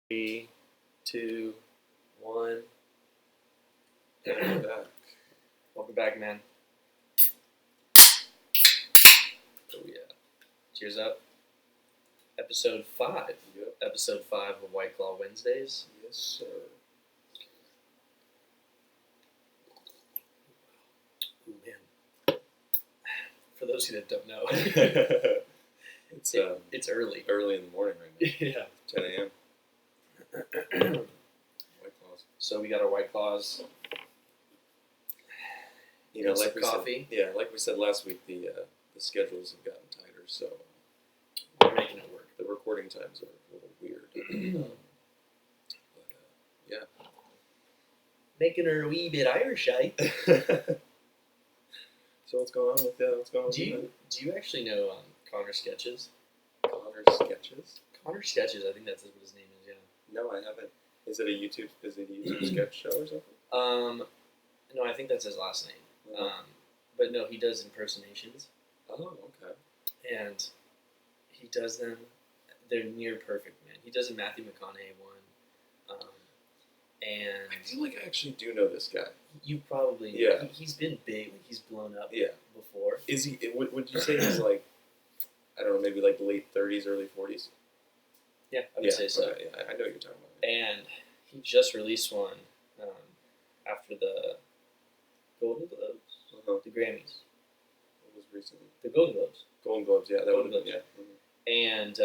3, 2, 1. Welcome back. Welcome back, man. Oh yeah. Cheers up. Episode 5. Yep. Episode 5 of White Claw Wednesdays. Yes, sir. Ooh, man. For those of you that don't know, it's early. Early in the morning right now. Yeah. 10 a.m. White Claws. So we got our White Claws. You know, like some we coffee. said, like we said last week, the schedules have gotten tighter, so We're making it work. the recording times are a little weird. Yeah. Making her a wee bit Irish-y. So what's going on with what's going on? Do you actually know Connor Sketches? Connor Sketches? Connor Sketches, I think that's what his name is. Yeah. No, I haven't. Is it a YouTube sketch show or something? No, I think that's his last name. Oh. But no, he does impersonations, Oh, okay. and he does them. They're near perfect, man. He does a Matthew McConaughey one, and I feel like I actually do know this guy. you probably he's been big. Like he's blown up before. Is he? Would you say he's like, I don't know, maybe like late 30s, early 40s? Yeah, I would say so. Okay, yeah, I know what you're talking about. And he just released one after the Golden Globes, the Grammys. What was recently? The Golden Globes. Golden Globes, yeah, that Golden would Globes. yeah. Mm-hmm. And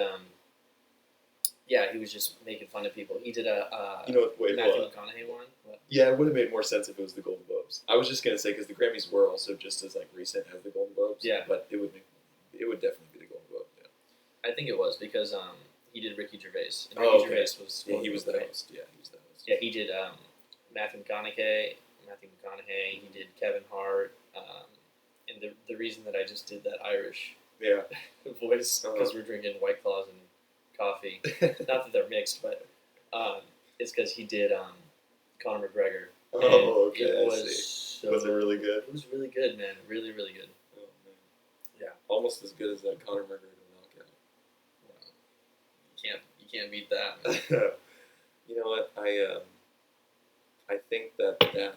he was just making fun of people. He did a Wait, Matthew McConaughey one. What? Yeah, it would have made more sense if it was the Golden Globes. I was just gonna say because the Grammys were also just as like recent as the Golden Globes. Yeah, but it would definitely be the Golden Globe. Yeah. I think it was because he did Ricky Gervais. And Oh, Ricky okay. Gervais was He was the host. Yeah, he was the host. Yeah, he did Matthew McConaughey. He did Kevin Hart. And the reason that I just did that Irish voice because we're drinking White Claws and coffee. Not that they're mixed, but it's because he did Conor McGregor. Oh, okay. It was I see. so, Was it really good? It was really good, man. Really, really good. Oh man. Yeah. Almost as good as that Conor McGregor knockout. Wow. You can't beat that, man. You know what? I think that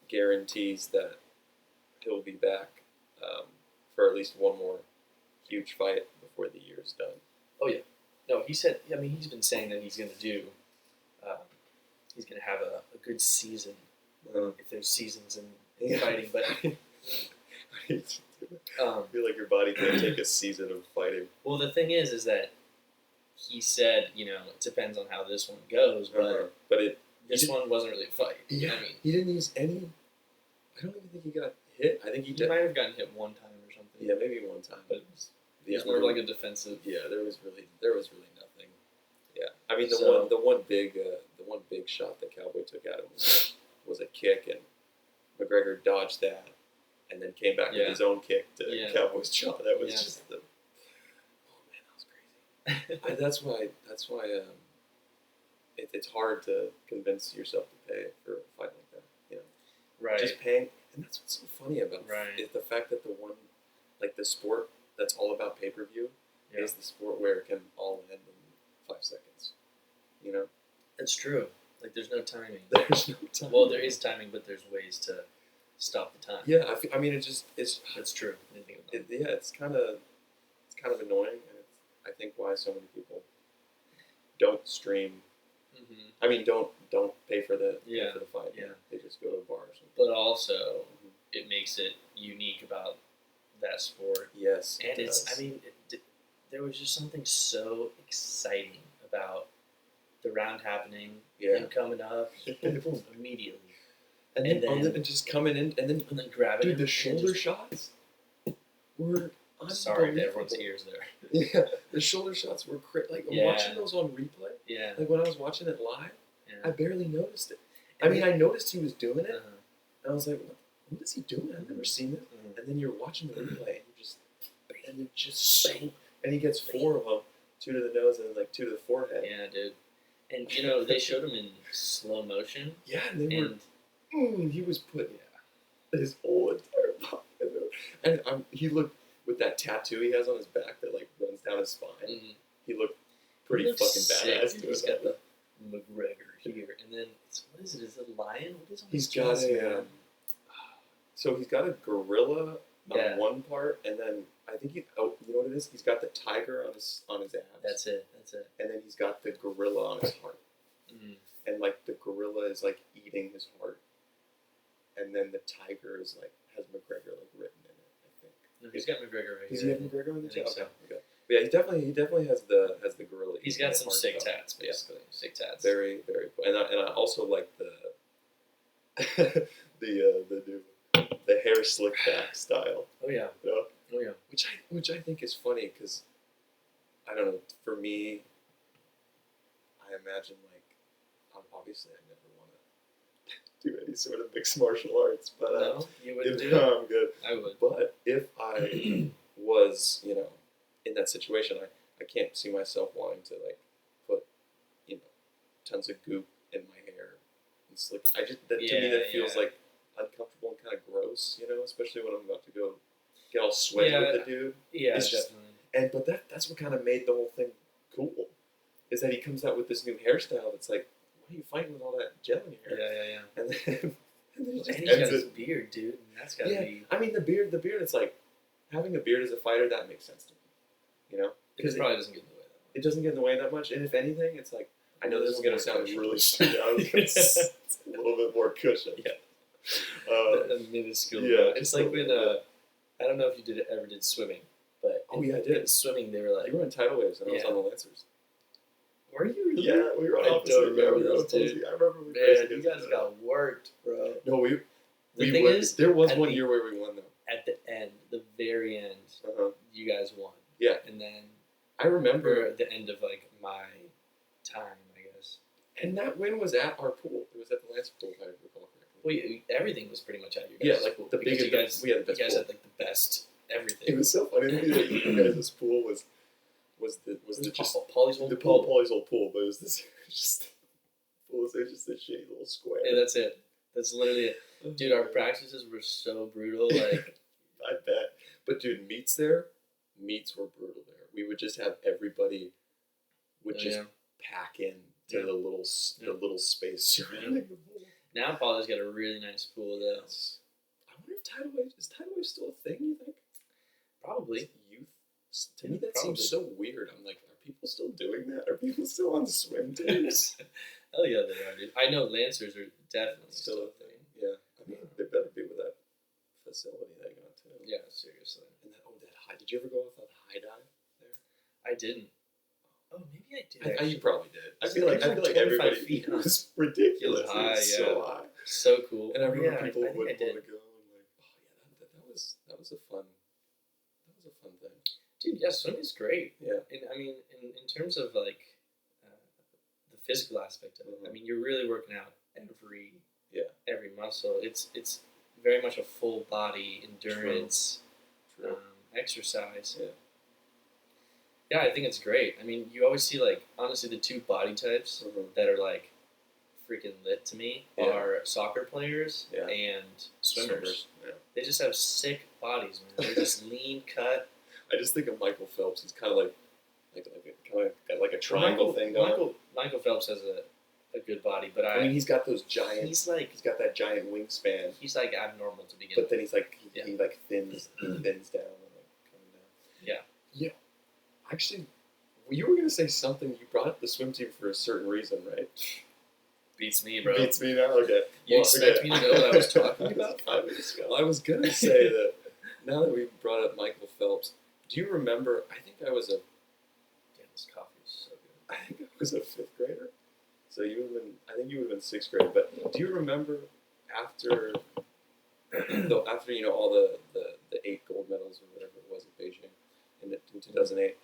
guarantees that he'll be back for at least one more huge fight before the year's done. Oh yeah. No, he said. I mean, he's been saying that he's going to do. He's going to have a good season if there's seasons in fighting. But I feel like your body can't take a season of fighting. Well, the thing is that he said, it depends on how this one goes, but this one wasn't really a fight. Yeah, I mean, he didn't use any. I don't even think he got hit. I think he might have gotten hit one time or something. Yeah, maybe one time, but it was more like a defensive. Yeah, there was really nothing. Yeah, I mean the one big shot that Cowboy took at him was a kick, and McGregor dodged that, and then came back with his own kick to Cowboy's jaw. That was just the. Oh man, that was crazy. That's why. It's hard to convince yourself to pay for a fight like that. Right. Just paying, and that's what's so funny about it is the fact that the sport that's all about pay-per-view is the sport where it can all end in 5 seconds. That's true. Like there's no timing. There's no timing. Well, there is timing, but there's ways to stop the time. Yeah, I mean, it's true. It's kind of annoying, and I think why so many people don't stream. Mm-hmm. I mean, don't pay for the fight. Yeah, they just go to a bar or something. But also, it makes it unique about that sport. Yes, and there was just something so exciting about the round happening, him coming up, boom, boom, immediately, and then just coming in, and then grabbing. Dude, the shoulder shots were. Sorry to everyone's ears there. Yeah, the shoulder shots were watching those on replay. Yeah. Like when I was watching it live, I barely noticed it. I mean, I noticed he was doing it, and I was like, "What is he doing? I've never seen it." And then you're watching the replay, and you just bang, and he gets 4 of them, 2 to the nose and like 2 to the forehead. Yeah, dude. And they showed him in slow motion. Yeah, and he was putting his whole entire body, and he looked. With that tattoo he has on his back that like runs down his spine, he looked pretty fucking badass. He's got the McGregor here, and then what is it? Is it a lion? What is on He's his got chest, man? So he's got a gorilla on one part, and then I think you know what it is? He's got the tiger on his abs. That's it. And then he's got the gorilla on his heart. And like the gorilla is like eating his heart. And then the tiger is like has McGregor like written in it, I think. No, he's got McGregor right here. Does he have McGregor on the chest? So. Okay. But yeah, he definitely has the gorilla. He's got some sick tats, basically. Yeah. Sick tats. Very, very cool. And I also like the the hair slick back style. Oh yeah. You know? Oh yeah. Which I think is funny because I don't know. For me, I imagine like obviously I never want to do any sort of mixed martial arts, but no, you wouldn't do it. I'm good. I would. But if I was, in that situation, I can't see myself wanting to like put, tons of goop in my hair and slick it. To me that feels like uncomfortable and kind of gross, especially when I'm about to go get all sweaty with the dude. Yeah, it's definitely. But that's what kind of made the whole thing cool, is that he comes out with this new hairstyle that's like, why are you fighting with all that gel in your hair? Yeah. And then he just he's got his beard, dude. And that's gotta be. I mean, the beard. It's like having a beard as a fighter. That makes sense to me, because it probably doesn't get in the way that much. It doesn't get in the way that much, and if anything, it's like I know this is gonna sound really stupid. It's a little bit more cushion. Yeah. A minuscule. Yeah. It's like when I don't know if you ever did swimming, but I did. In swimming, they were like you were in tidal waves, and I was on the Lancers. Were you really? Yeah, we were on opposite. I don't remember those, dude. I remember we you guys got worked, bro. No, there was one year where we won, though. At the end, the very end, you guys won. Yeah. And then I remember at the end of like my time, I guess. And that win was at our pool. It was at the Lancer pool, if I recall correctly. Well, everything was pretty much at your guys' pool. The biggest. We had the best you guys pool. had like the best everything. It was so funny. You guys' pool was Paulie's old pool. Paulie's old pool, but it was this it was just this shitty little square. Yeah, that's it. That's literally it. Dude, our practices were so brutal. Like, I bet. But dude, meets were brutal there. We would just have everybody pack in to the little space surrounding the pool. Now Paulie's got a really nice pool though. I wonder if tidal wave still a thing, you think? Probably. Youth. To me, that seems so weird. I'm like, are people still doing that? Are people still on swim teams? Hell yeah, they are, dude. I know Lancers are definitely still a thing. Yeah. I mean, they better be with that facility they got, too. Yeah, seriously. And that high. Did you ever go off that high dive there? I didn't. Oh, maybe I did. You probably did. I feel like everybody feet. It was ridiculous. It was high, so high. So cool. And I remember people would want to go and like, that was a fun thing. Dude, yeah, swimming is great. Yeah. And I mean, in terms of like the physical aspect of it, I mean, you're really working out every muscle. It's very much a full body endurance exercise. Yeah. Yeah, I think it's great. I mean, you always see like honestly the two body types that are like freaking lit to me are soccer players and swimmers. Yeah. They just have sick bodies, man. They're just lean cut. I just think of Michael Phelps. He's kind of like a triangle thing going. Michael Phelps has a good body, but I mean, he's got those giant. He's got that giant wingspan. He's like abnormal to begin. But then he's like he like thins down and like coming down. Yeah. Yeah. Actually, you were gonna say something. You brought up the swim team for a certain reason, right? Beats me, bro. Beats me now. Okay. You expect me to know what I was talking about 5 minutes ago? Well, I was gonna say that. Now that we brought up Michael Phelps, do you remember? I think I was Damn, this coffee is so good. I think I was a 5th grader. So I think you would have been 6th grade. But do you remember after all the 8 gold medals or whatever it was at Beijing in 2008?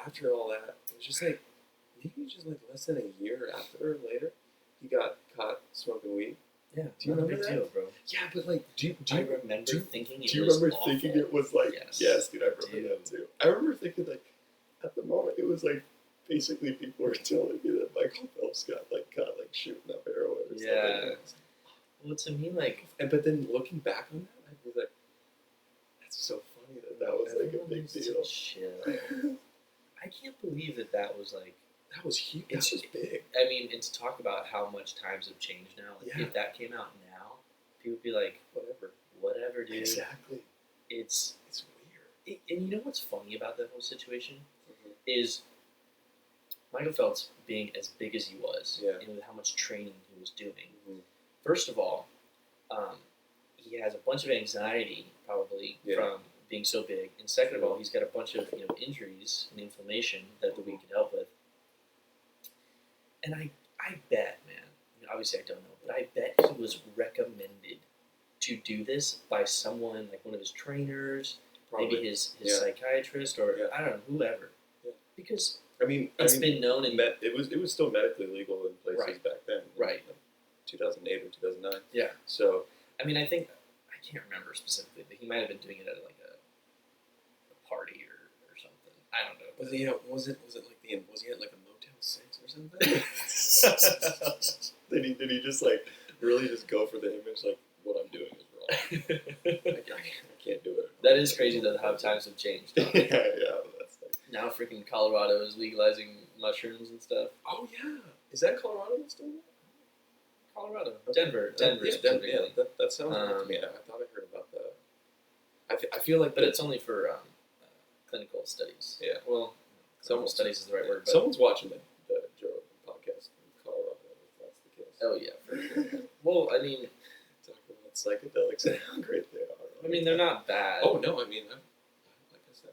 After all that, it was just like maybe just like less than a year later, he got caught smoking weed. Yeah, do you remember that? Deal, bro. Yeah, but like, do you remember thinking it was awful? Do you remember thinking it was like? Yes, dude, I remember that too. I remember thinking like, at the moment, it was like basically people were telling me that Michael Phelps got caught shooting up heroin or something. Yeah. Well, to me, like, but then looking back on that, I was like, that's so funny that was like a big deal. Chill. I can't believe that was like That was huge. That was big. I mean, and to talk about how much times have changed now. Like, if that came out now, people would be like, whatever, dude. Exactly. It's weird. And you know what's funny about that whole situation is Michael Phelps being as big as he was, and with how much training he was doing. First of all, he has a bunch of anxiety probably from being so big, and second of all, he's got a bunch of injuries and inflammation that the weed could help with. And I bet, man, obviously I don't know, but I bet he was recommended to do this by someone, like one of his trainers, maybe his psychiatrist, or I don't know, whoever. Yeah. Because it's been known, and it was still medically legal in places back then, right? 2008 or 2009. Yeah. So I mean, I think I can't remember specifically, but he might have been doing it at like a party or something. I don't know. Was he at like a Motel 6 or something? Did he just like really just go for the image, like what I'm doing is wrong? I can't do it. That is crazy though, how times have changed. Yeah. That's like, now freaking Colorado is legalizing mushrooms and stuff. Oh yeah, is that Colorado that's doing that? Colorado, Denver. Denver. That sounds right to me. I thought I heard about that. I feel like, but it's only for clinical studies. Yeah. Well, clinical studies is the right word. But someone's watching the Joe Rogan podcast in Colorado. If that's the case. Oh yeah, for sure. Well, I mean, talking about psychedelics and how great they are. I mean, they're not bad. Oh no, I mean, like I said,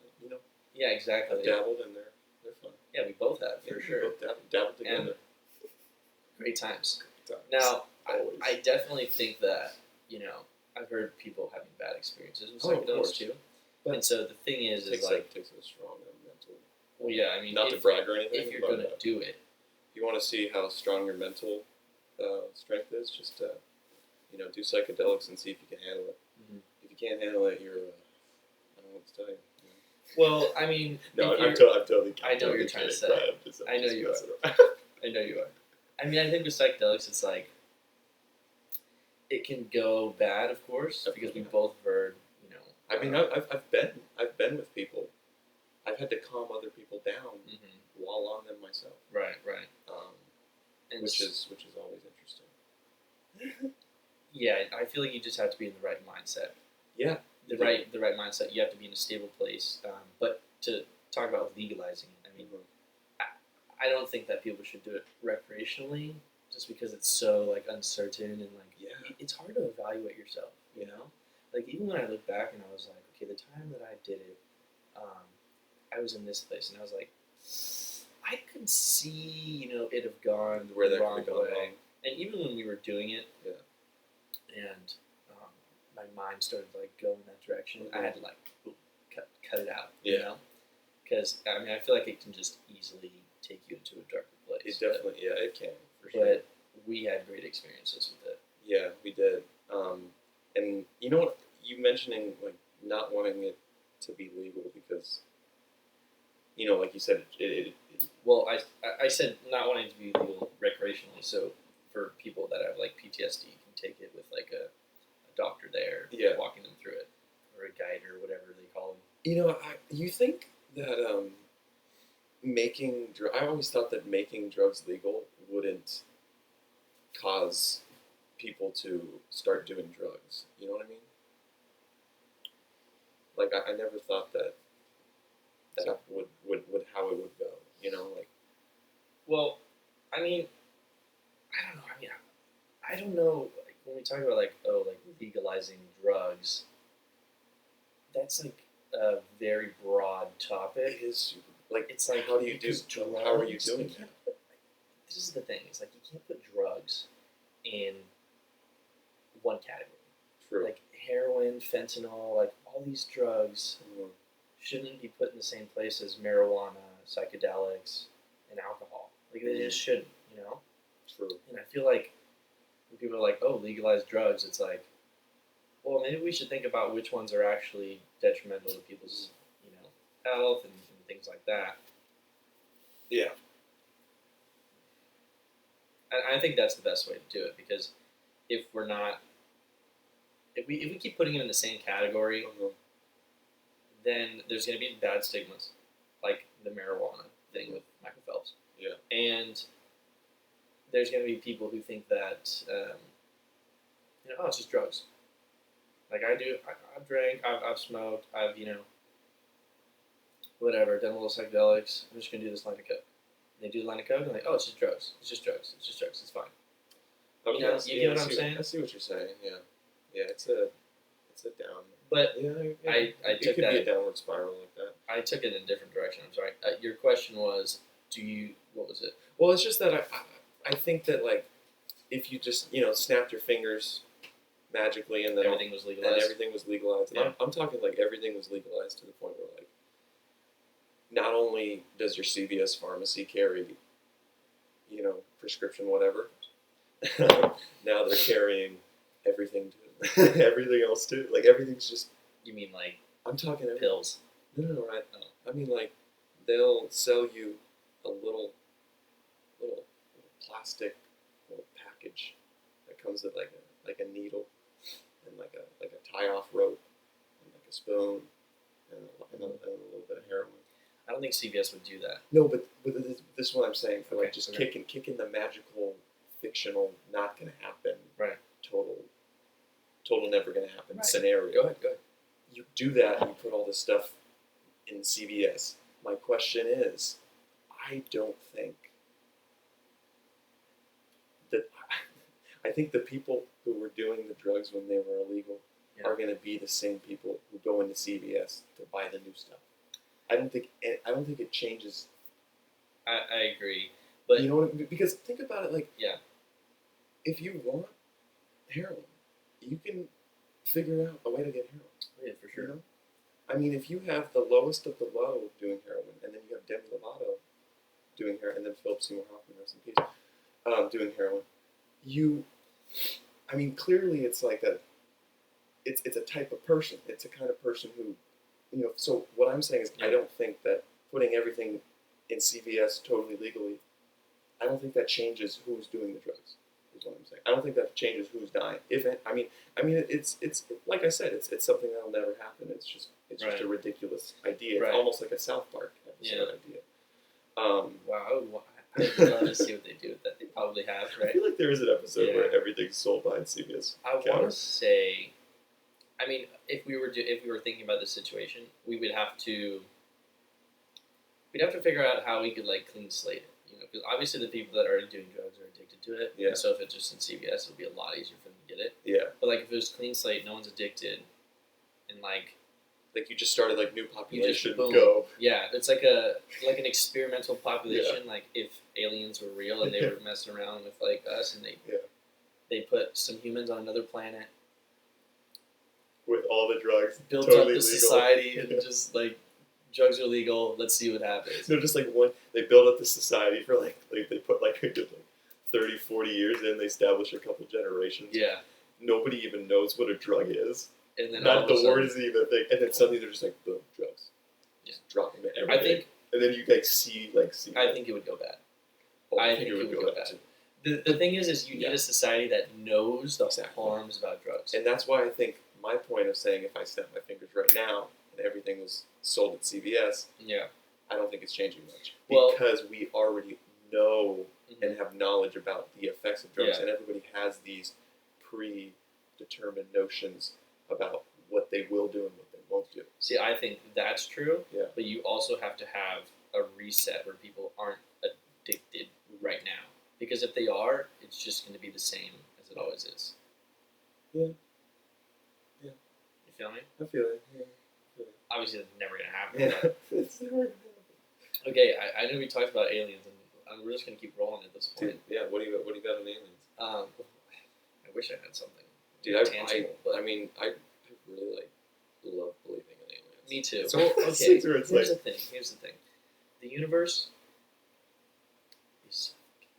Yeah, exactly. I've dabbled in there. They're fun. Yeah, we both have for sure. We both dabbled together. And great times. Now, I definitely think that, I've heard people having bad experiences with psychedelics too. But, and so the thing is takes a strong mental. Well, yeah, I mean, not to brag or anything. If you're going to do it, if you want to see how strong your mental strength is, just do psychedelics and see if you can handle it. Mm-hmm. If you can't handle it, you're I don't know what to tell you. Well, I mean, no, I'm totally. I know what you're trying to say. I know you are. I know you are. I mean, I think with psychedelics, it's like it can go bad, of course, because we both heard, I mean, I've been with people. I've had to calm other people down while on them myself. Right. And which is always interesting. Yeah, I feel like you just have to be in the right mindset. Yeah. The right mindset. You have to be in a stable place. But to talk about legalizing it, I mean, I don't think that people should do it recreationally, just because it's so like uncertain and like it's hard to evaluate yourself. Like even when I look back and I was like, okay, the time that I did it, I was in this place and I was like, I could see it have gone where the that wrong could go way. wrong. And even when we were doing it, and my mind started like going in that direction, I had to like cut it out. Because I feel like it can just easily take you into a darker place. It definitely, it can, for sure. But we had great experiences with it. Yeah, we did. And you know what? You mentioning like not wanting it to be legal because, like you said, well, I said not wanting to be legal recreationally. So for people that have like PTSD, you can take it with like a doctor there, walking them through it, or a guide or whatever they call them. You think that I always thought that making drugs legal wouldn't cause people to start doing drugs. You know what I mean? Like I never thought that would how it would go. Well, I mean, I don't know. I don't know. Like when we talk about like legalizing drugs, that's like a very broad topic. It is super. Like it's like how do you do? Drugs, how are you doing that? This is the thing. It's like you can't put drugs in one category. True. Like heroin, fentanyl, like all these drugs shouldn't be put in the same place as marijuana, psychedelics, and alcohol. Like they just shouldn't, True. And I feel like when people are like, "Oh, legalize drugs," it's like, well, maybe we should think about which ones are actually detrimental to people's, health and things like that. Yeah. And I think that's the best way to do it, because if we keep putting them in the same category, then there's going to be bad stigmas, like the marijuana thing with Michael Phelps. Yeah. And there's going to be people who think that, oh, it's just drugs. Like I do, I've drank, I've smoked, I've, whatever, done a little psychedelics. I'm just going to do this line of coke. And they do the line of coke, and they're like, oh, it's just drugs. It's just drugs. It's just drugs. It's fine. Okay. You get what I'm saying? I see what you're saying. Yeah. Yeah. It's a down. But yeah, I it took could that. be a downward spiral like that. I took it in a different direction. I'm sorry. Your question was, what was it? Well, it's just that I think that like if you just snapped your fingers magically and then everything was legalized. And I'm talking like everything was legalized to the point where like not only does your CVS pharmacy carry prescription whatever, now they're carrying everything everything else too. Like everything's just. You mean like? I'm talking pills. No, right? Oh. I mean like they'll sell you a little plastic little package that comes with like a needle and like a tie-off rope and like a spoon and a little bit of heroin. I don't think CVS would do that. No, but this is what I'm saying for like just okay. kicking the magical, fictional, not going to happen, right? Total never going to happen scenario. Go ahead. You do that and you put all this stuff in CVS. My question is, I don't think that. I think the people who were doing the drugs when they were illegal are going to be the same people who go into CVS to buy the new stuff. I don't think it changes. I agree, but you know what I mean? Because think about it, like if you want heroin, you can figure out a way to get heroin. Yeah, for sure. I mean, if you have the lowest of the low doing heroin, and then you have Demi Lovato doing heroin, and then Philip Seymour Hoffman, rest in peace, doing heroin, I mean, clearly it's like it's a type of person. It's a kind of person who, so what I'm saying is I don't think that putting everything in CVS totally legally, I don't think that changes who's doing the drugs, is what I'm saying. I don't think that changes who's dying. I mean, it's like I said, it's something that'll never happen. It's just a ridiculous idea. It's almost like a South Park episode idea. Wow. I'd love to see what they do with that. They probably have, right? I feel like there is an episode where everything's sold behind CVS. I want to say, I mean, if we were thinking about this situation, we'd have to figure out how we could like clean slate it. Because obviously the people that are doing drugs are addicted to it. Yeah. And so if it's just in CVS, it'll be a lot easier for them to get it. Yeah. But like if it was clean slate, no one's addicted, and like you just started like new population boom. Go. Yeah, it's like an experimental population. Like if aliens were real and they were messing around with like us, and they put some humans on another planet with all the drugs, built totally up the legal. society, and just like drugs are legal. Let's see what happens. No, just like they build up the society for like they put like 30, 40 years in. They establish a couple generations. Yeah. Nobody even knows what a drug is. And then not the word isn't even a thing. And then suddenly they're just like, boom, drugs. Just dropping it everything. I think. And then you see. I think it would go bad. I think it would go bad. The thing is you need a society that knows the harms about drugs. And that's why I think my point of saying if I snap my fingers right now and everything was sold at CVS, I don't think it's changing much. Because we already know and have knowledge about the effects of drugs, and everybody has these predetermined notions about what they will do and what they won't do. See, I think that's true, Yeah. but you also have to have a reset where people aren't addicted right now. Because if they are, it's just going to be the same as it always is. Yeah. You feel me? I feel it. Yeah. Obviously, that's never going to happen. Yeah. It's never going to happen. Okay, I know we talked about aliens, and we're just going to keep rolling at this point. Dude, yeah, what do you got on aliens? I wish I had something. Dude, I really love believing in aliens. Me too. So, okay, here's the thing. The universe is so big.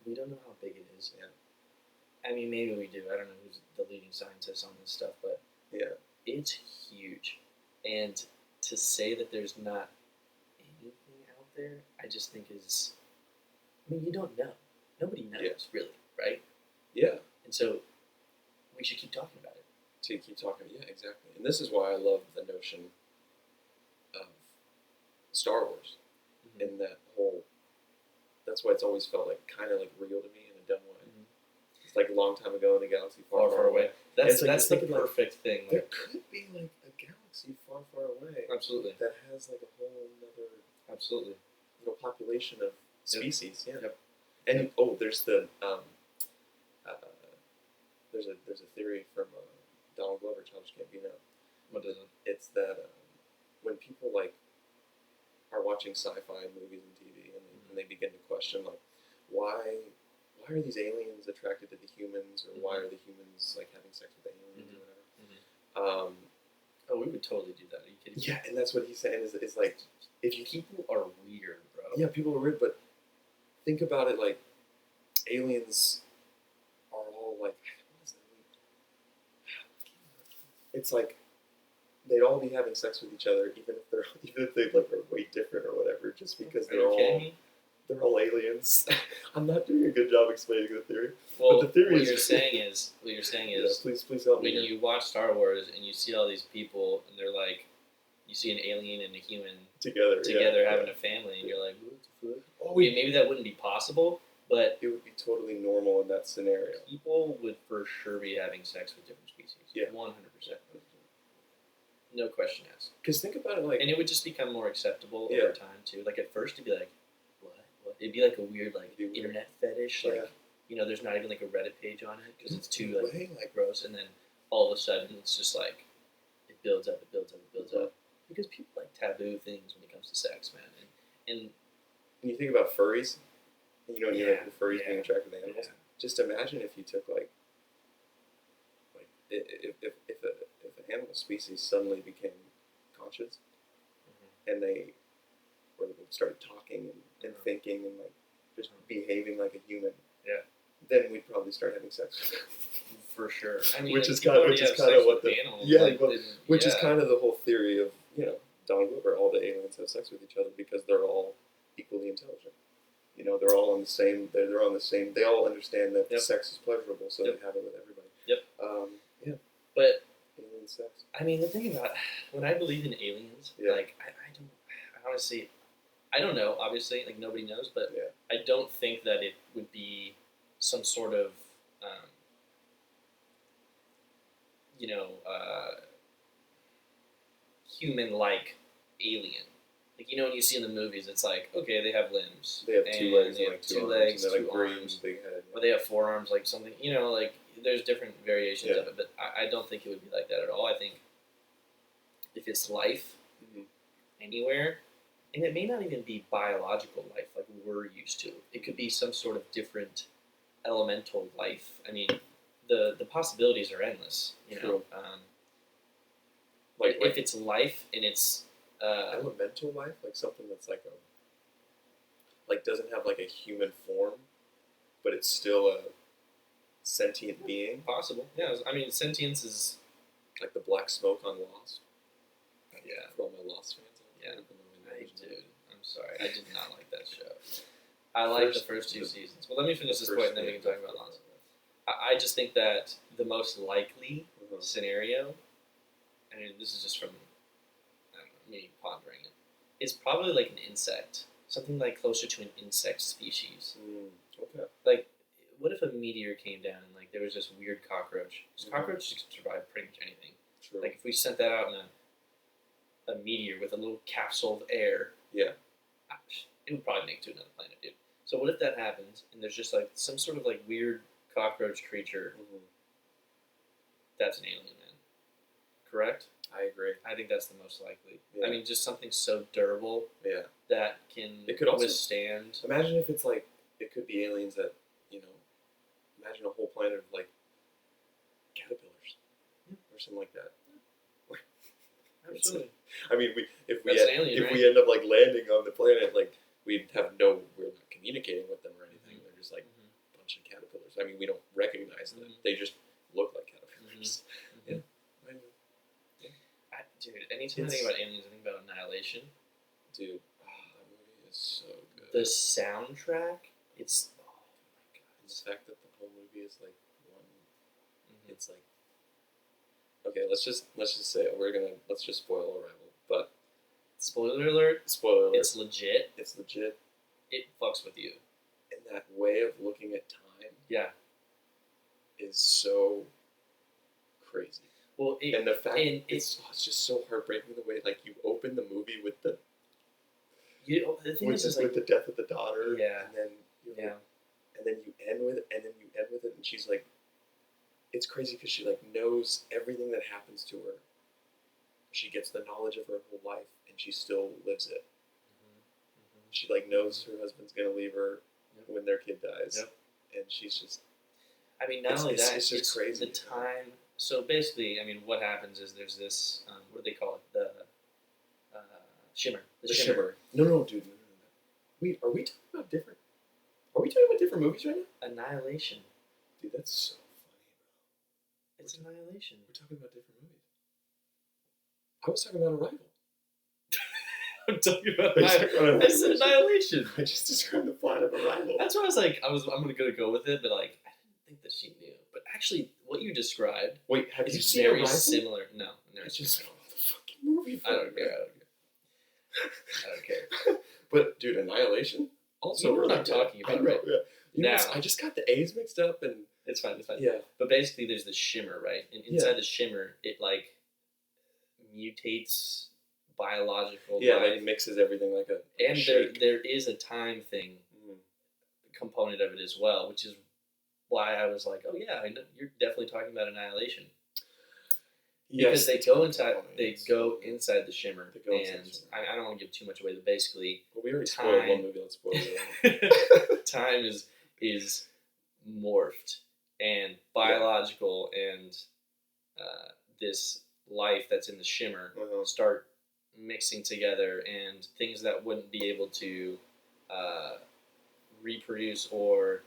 We don't know how big it is. Yeah. I mean, maybe we do. I don't know who's the leading scientist on this stuff, but it's huge. And to say that there's not anything out there, I just think is... I mean, you don't know. Nobody knows, really, right? Yeah. And so we should keep talking about it. To keep talking, yeah, exactly. And this is why I love the notion of Star Wars and that whole that's why it's always felt like kind of like real to me in a dumb way. It's like a long time ago in a galaxy far, far away. That's the perfect thing. There could be like a galaxy far, far away. Absolutely. That has like a whole other absolutely population of species. Yep. Yeah. And there's the there's a theory from Donald Glover, Childish Gambino. What is it? It's that when people like are watching sci-fi movies and TV, and they begin to question like why are these aliens attracted to the humans, or why are the humans like having sex with the aliens or whatever? We would totally do that. Are you kidding me? Yeah, and that's what he's saying is like if you people are weird, bro. Yeah, people are weird, but think about it like aliens are all like what does that mean? It's like they'd all be having sex with each other, even if they like are way different or whatever, just because they're all aliens. I'm not doing a good job explaining the theory. Well, but the theory what you're saying is, yeah, please help me. When you watch Star Wars and you see all these people and they're like, you see an alien and a human together having a family, and you're like, what the fuck? Oh, yeah, maybe that wouldn't be possible, but it would be totally normal in that scenario. People would for sure be having sex with different species. Yeah, 100%. No question asked. Because think about it, like, and it would just become more acceptable over time too. Like at first, it'd be like, what? It'd be like a weird internet fetish. Like there's not even like a Reddit page on it because it's too like gross. And then all of a sudden, it's just like it builds up, because people like taboo things when it comes to sex, man. And when you think about furries, the furries being attracted to animals. Just imagine if you took if an animal species suddenly became conscious, and they started talking and thinking and like just behaving like a human, then we'd probably start having sex. For sure. I mean, which is kind of what the animals, which is kind of the whole theory of Don Glover. All the aliens have sex with each other because they're all equally intelligent. They're all on the same. They're on the same. They all understand that sex is pleasurable, so they have it with everybody. Yep. But alien sex. I mean, the thing about when I believe in aliens, like I honestly, I don't know. Obviously, like nobody knows, but I don't think that it would be some sort of human-like alien. Like, when you see in the movies, it's like, okay, they have limbs. They have two legs, two arms, big head. Or they have forearms, like something, like, there's different variations of it, but I don't think it would be like that at all. I think if it's life anywhere, and it may not even be biological life like we're used to. It could be some sort of different elemental life. I mean, the possibilities are endless, True. If it's life and it's elemental life, like something that's doesn't have like a human form, but it's still a sentient being. Possible, yeah. I mean, sentience is like the black smoke on Lost. Yeah, for all my Lost fans. Dude, I'm sorry, I did not like that show. I liked the first two seasons. Well, let me finish this point, and then we can talk about Lost. I just think that the most likely scenario, I mean, this is just from me pondering it, it's probably like an insect, something like closer to an insect species. Okay. Like, what if a meteor came down and like there was this weird cockroach? Because cockroaches can survive pretty much anything. True. Like if we sent that out in a meteor with a little capsule of air, it would probably make it to another planet, dude. So what if that happens and there's just like some sort of like weird cockroach creature that's an alien, man? Correct? I agree. I think that's the most likely. I mean, just something so durable that can withstand. Imagine if it's like, it could be aliens that, imagine a whole planet of like caterpillars or something like that. Absolutely. I mean, if we end up like landing on the planet, like we're not communicating with them or anything. They're just like a bunch of caterpillars. I mean, we don't recognize them. They just look like caterpillars. Dude, anytime I think about aliens, I think about Annihilation. Dude, that movie is so good. The soundtrack, it's oh my god. And the fact that the whole movie is like one, it's like. Okay, let's just say let's just spoil Arrival, but spoiler alert. Spoiler alert. It's legit. It's legit. It fucks with you. that way of looking at time. Yeah. Is so crazy. Well, and the fact it's just so heartbreaking the way like you open the movie with the with the death of the daughter. Yeah. And then and then you end with it, and she's like, it's crazy because she like knows everything that happens to her. She gets the knowledge of her whole life, and she still lives it. Mm-hmm. She like knows her husband's gonna leave her when their kid dies, and she's just. I mean, not only that, it's just crazy. The time. So basically, I mean, what happens is there's this. What do they call it? The shimmer. The shimmer. No, dude. No. Wait, are we talking about different? Are we talking about different movies right now? Annihilation. Dude, that's so funny, bro. It's Annihilation. We're talking about different movies. I was talking about Arrival. I'm talking about Annihilation. I said Annihilation. I just described the plot of Arrival. That's why I was like, I'm gonna go with it, but like, I didn't think that she knew. But actually, what you described. Wait, have you seen very Arrival? Similar? No, never. It's just the fucking movie. I don't care. But dude, Annihilation. Also, you know what I'm talking about, right? Yeah. Now, I just got the A's mixed up, and it's fine. Yeah. But basically, there's the shimmer, right? And inside the shimmer, it like mutates biological. Yeah, life. like mixes everything like a. And there is a time thing component of it as well, which is why I was like, oh yeah, I know, you're definitely talking about Annihilation. Because they go inside the shimmer, and I don't want to give too much away. But basically, we already spoiled one movie. Let's spoil it. Time is morphed, and biological and this life that's in the shimmer start mixing together, and things that wouldn't be able to reproduce or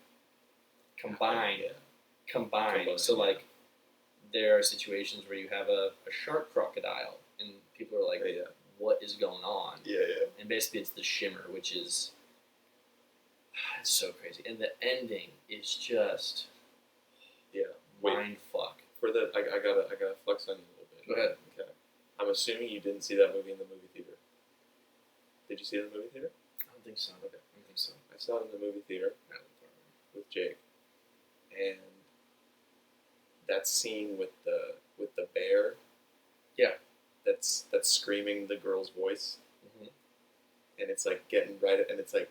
combine. So like. There are situations where you have a shark crocodile, and people are like, what is going on? Yeah. And basically it's the shimmer, which is it's so crazy. And the ending is just mind fuck. For the I gotta flex on you a little bit. Go ahead. Okay. I'm assuming you didn't see that movie in the movie theater. Did you see it in the movie theater? I don't think so. Okay. I don't think so. I saw it in the movie theater with Jake. And that scene with the bear, that's screaming the girl's voice, and it's like getting right, and it's like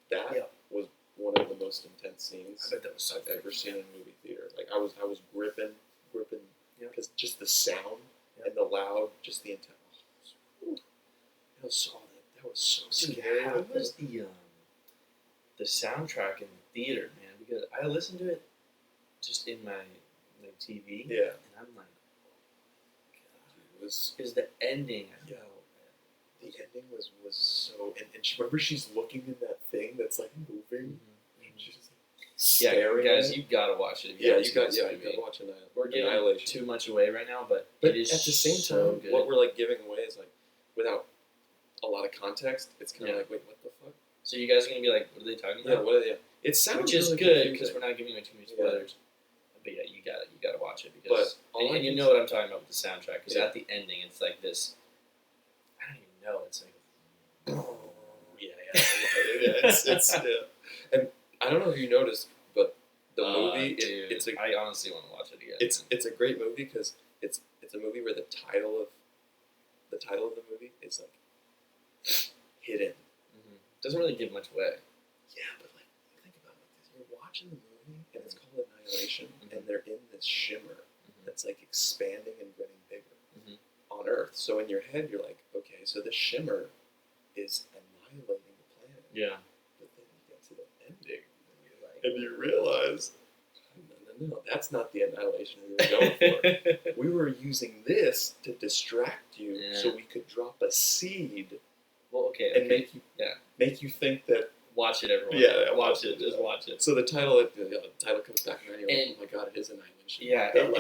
that was one of the most intense scenes I've ever seen in a movie theater. Like I was gripping, because just the sound and the loud, just the intent. That was so scary. How was the soundtrack in the theater, man? Because I listened to it just in my TV, and I'm like, because the ending, the ending was so, and remember she's looking in that thing that's like moving, and she's just like staring. Guys, you gotta watch it. You gotta watch it. We're giving too much away right now, but it is at the same time, good. What we're like giving away is like without a lot of context. It's kind of like, wait, what the fuck? So you guys are gonna be like, what are they talking about? It sounds which is really good because we're not giving away too many spoilers. But yeah, you gotta watch it because and you know what I'm talking about with the soundtrack. Because at the ending, it's like this. I don't even know. It's like it's and I don't know if you noticed, but the movie it's I honestly want to watch it again. It's a great movie because it's a movie where the title of the movie is like hidden. Doesn't really give much away. Yeah, but like think about it. You're watching the movie and it's called Annihilation, and they're in this shimmer that's like expanding and getting bigger on Earth. So in your head, you're like, okay, so the shimmer is annihilating the planet. Yeah. But then you get to the ending, and you realize, no, that's not the annihilation we were going for. We were using this to distract you, so we could drop a seed. Well, and make you think that. Watch it, everyone. Yeah, watch it. Just watch it. So the title comes back, and you're like, oh my god, it is Annihilation. Yeah, that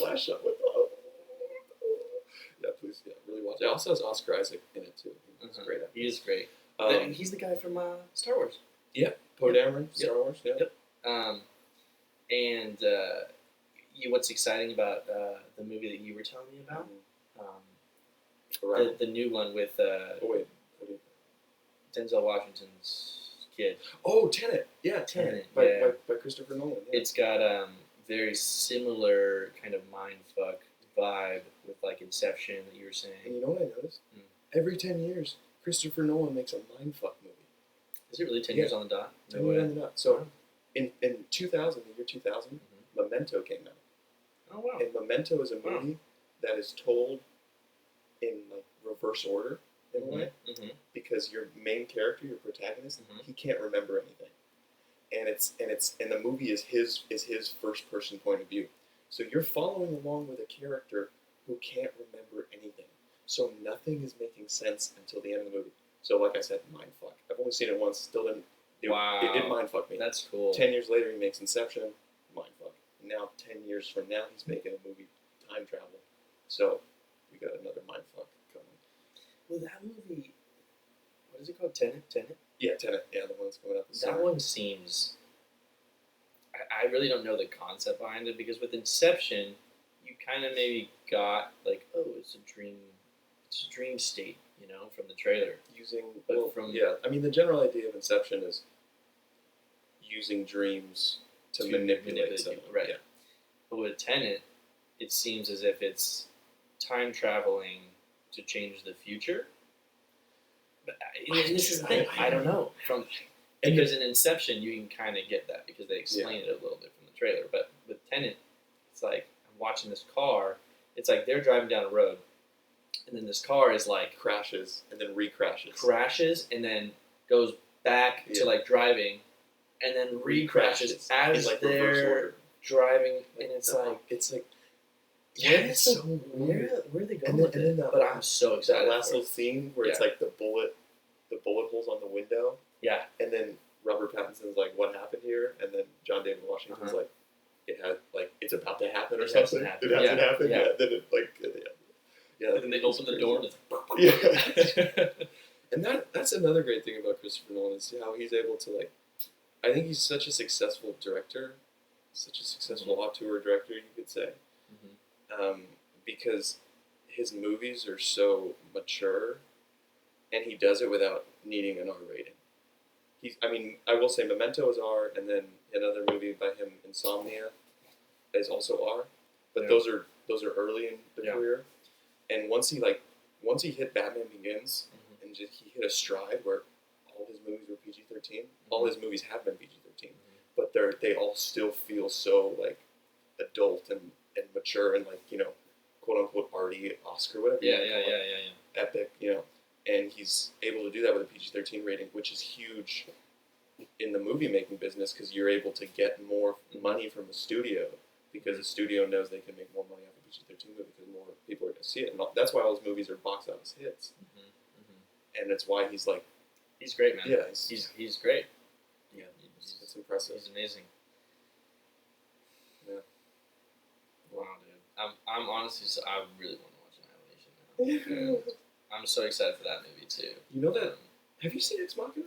last shot with. Yeah, please, really watch it. It also has Oscar Isaac in it too. He's great. He is great. He's the guy from Star Wars. Yep, Poe Dameron, Star Wars. Yep. And what's exciting about the movie that you were telling me about? The new one with Denzel Washington's kid. Oh, Tenet. Yeah, Tenet. By Christopher Nolan. Yeah. It's got very similar kind of mindfuck vibe with like Inception that you were saying. And you know what I noticed? Every 10 years, Christopher Nolan makes a mindfuck movie. Is it really 10 years on the dot? 10 years on the dot. So in 2000, the year 2000, Memento came out. Oh, wow. And Memento is a movie that is told in like reverse order in a way, because your main character, your protagonist, he can't remember anything, and the movie is his first person point of view. So you're following along with a character who can't remember anything. So nothing is making sense until the end of the movie. So like I said, mindfuck. I've only seen it once. Still didn't. It did mindfuck me. That's cool. 10 years later, he makes Inception. Mindfuck. Now 10 years from now, he's making a movie time travel. So we got another mindfuck coming. Well, that movie, what is it called? Tenet? Yeah, Tenet. Yeah, the one that's coming up this summer. That one seems... I really don't know the concept behind it, because with Inception, you kind of maybe got, like, oh, it's a dream state, you know, from the trailer. I mean, the general idea of Inception is using dreams to manipulate someone. Right. Yeah. But with Tenet, it seems as if it's time traveling to change the future. But this is the thing. I don't know. Because in Inception, you can kind of get that because they explain it a little bit from the trailer. But with Tenet, it's like I'm watching this car. It's like they're driving down a road, and then this car is like crashes and then recrashes. Crashes and then goes back to like driving, and then recrashes as like they're driving, and it's like where are they going with it? But I'm so excited. That last little scene where it's like the bullet holes on the window. Yeah. And then Robert Pattinson's like, "What happened here?" And then John David Washington's like, it's about to happen or something. It hasn't happened yet. Then it and then they open the door and it's And that's another great thing about Christopher Nolan is how he's able to like. I think he's such a successful director, such a successful auteur director, you could say, because his movies are so mature, and he does it without needing an R rating. I will say Memento is R, and then another movie by him, Insomnia, is also R. But those are early in the career, and once he hit Batman Begins, and he hit a stride where all his movies were PG-13. All his movies have been PG-13, but they all still feel so like adult and mature and like, you know, quote unquote arty, Oscar, whatever. Epic, you know. And he's able to do that with a PG-13 rating, which is huge in the movie-making business because you're able to get more money from a studio because the studio knows they can make more money off a PG-13 movie because more people are going to see it. And that's why all his movies are box office hits. And that's why he's like... He's great, man. Yeah. He's great. Yeah, it's impressive. He's amazing. Yeah. Wow, dude. I'm honestly... I really want to watch Annihilation now. I'm so excited for that movie, too. You know that... Have you seen Ex Machina?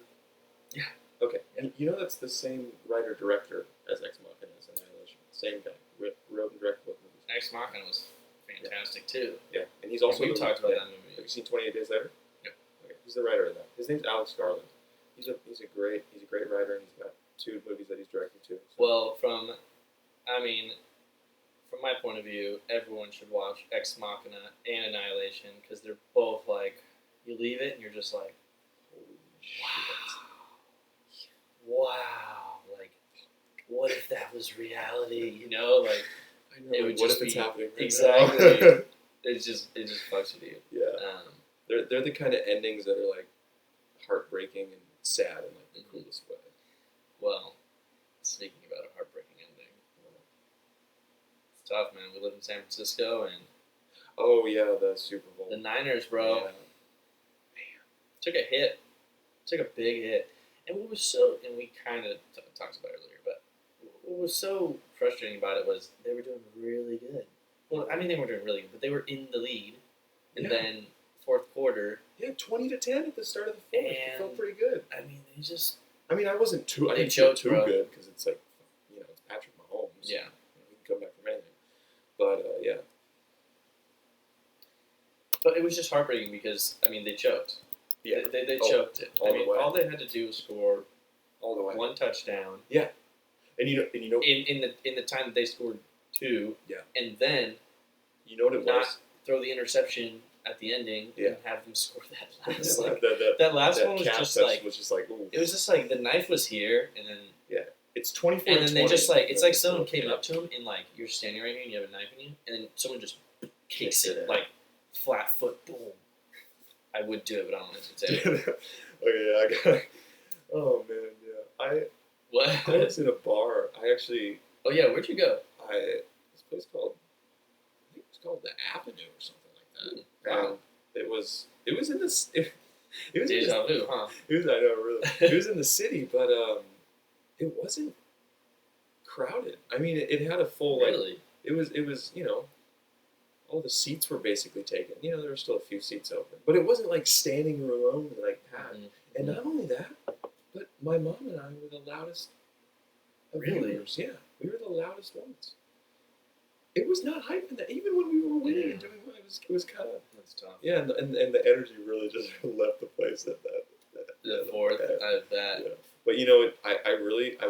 Yeah. Okay. Yeah. You know that's the same writer-director as Ex Machina as Annihilation. Same guy. Wrote and directed both movies. Ex Machina was fantastic, too. Yeah. And he's also... we talked about that movie. Have you seen 28 Days Later? No. Okay. He's the writer of that. His name's Alex Garland. He's a great writer, and he's got 2 movies that he's directed, too. So. Well, from my point of view, everyone should watch Ex Machina and Annihilation because they're both like, you leave it and you're just like, holy shit. Wow. Like, what if that was reality? You know, like, I know. It would what just if it's happening right exactly. now? it just fucks with you. Yeah. They're the kind of endings that are like heartbreaking and sad in like the coolest way. Well, speaking about a heartbreaking ending, it's tough, man. We live in San Francisco, and oh yeah, the Super Bowl. The Niners, bro. Yeah. Man, took a hit, took a big hit, and what was so, and we kind of talked about it earlier, but what was so frustrating about it was they were doing really good. Well, I mean, they weren't doing really good, but they were in the lead, and then fourth quarter. Yeah, 20-10 at the start of the fourth. It felt pretty good. I mean, they just. I mean, I wasn't too. I didn't feel too good because it's like, you know, it's Patrick Mahomes. Yeah, he can come back from anything. But yeah. But it was just heartbreaking because I mean they choked. Yeah, they choked it. All the way. All they had to do was score all the way. 1 touchdown. Yeah, and you know in the time that they scored 2. Yeah, and then you know what it was. Throw the interception at the ending and have them score that last. That one was just like ooh. It was just like the knife was here, and then it's 24. And then they just it's like someone came up to him and like you're standing right here and you have a knife in you, and then someone just kicks it like flat foot, boom. I would do it, but I don't know if it's it. I got. Oh man, yeah. I was in a bar. I actually. Oh yeah, where'd you go? This place called. I think it was called the Avenue or something like that. Wow. It was in this. It was Deja vu, huh? I know, really. It was in the city, but it wasn't crowded. I mean, it had a full really. It was all the seats were basically taken. You know, there were still a few seats open, but it wasn't like standing room only like that. Mm-hmm. And not only that, but my mom and I were the loudest. Viewers. Yeah, we were the loudest ones. It was not hyping that. Even when we were winning and doing well, it was kind of. That's tough. Yeah, and the energy really just left the place at that. The fourth, I bet. Yeah. But you know, I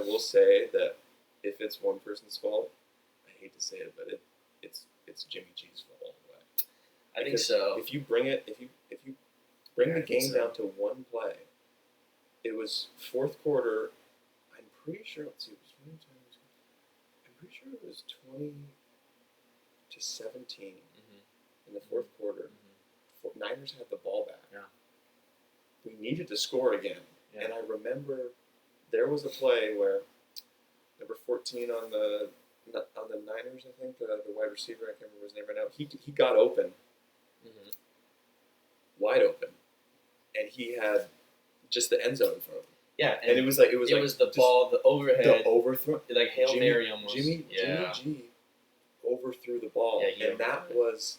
will say that if it's one person's fault, I hate to say it, but it's Jimmy G's fault all the way. I think so. If you bring the game down to one play, it was fourth quarter. I'm pretty sure. Let's see, I'm pretty sure it was 20-17 in the fourth quarter. Mm-hmm. Niners had the ball back. Yeah. We needed to score again, and I remember there was a play where number 14 on the Niners, I think the wide receiver, I can't remember his name right now. He got open, wide open, and he had just the end zone for him. Yeah, and it was the ball, the overhead, the overthrow, like Hail Mary almost. Jimmy G overthrew the ball, and that was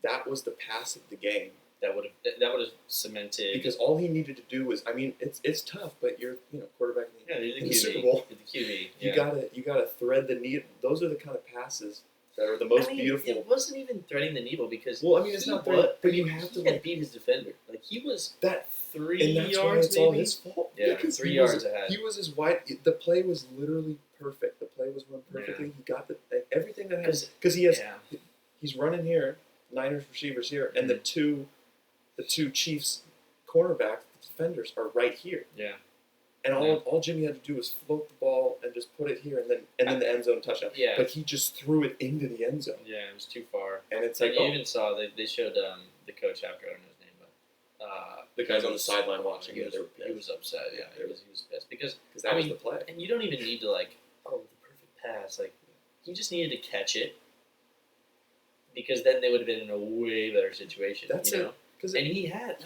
the pass of the game. That would have cemented, because all he needed to do was, I mean, it's tough, but you're quarterback in the Super Bowl. You're the QB. You gotta thread the needle. Those are the kind of passes that are the most beautiful. It wasn't even threading the needle because it's not thread, but you have to beat his defender. Like he was that 3 and that's yards. Why it's maybe? all his fault. Yeah, 3 yards ahead. He was as wide. The play was literally perfect. The play was run perfectly. Yeah. He got everything that has because he has. Yeah. He's running here. Niners receivers here, and the two Chiefs cornerbacks, the defenders, are right here. Yeah. And all Jimmy had to do was float the ball and just put it here, and then the end zone touchdown. Yeah. But he just threw it into the end zone. Yeah, it was too far. And it's you even saw they showed the coach after, I don't know his name, but the guys on the sideline watching. He was upset. Yeah, he was pissed because that was the play. And you don't even need to the perfect pass. Like he just needed to catch it because then they would have been in a way better situation. That's it. And he had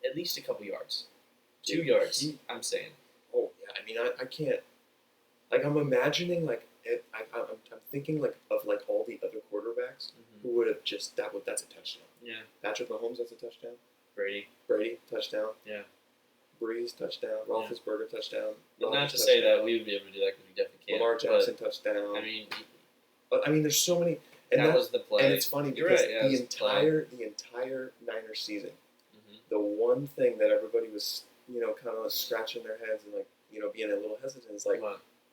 at least a couple yards. 2 yards, I'm saying. Oh, yeah. I mean, I can't... Like, I'm imagining, I'm thinking, of all the other quarterbacks who would have just... That's a touchdown. Yeah. Patrick Mahomes, that's a touchdown. Brady, touchdown. Yeah. Breeze, touchdown. Roethlisberger, touchdown. Not to say that we would be able to do that because we definitely can't. Lamar Jackson, touchdown. I mean, there's so many... And that was the play. And it's funny because the entire Niners season, the one thing that everybody was... kind of scratching their heads and being a little hesitant. It's like,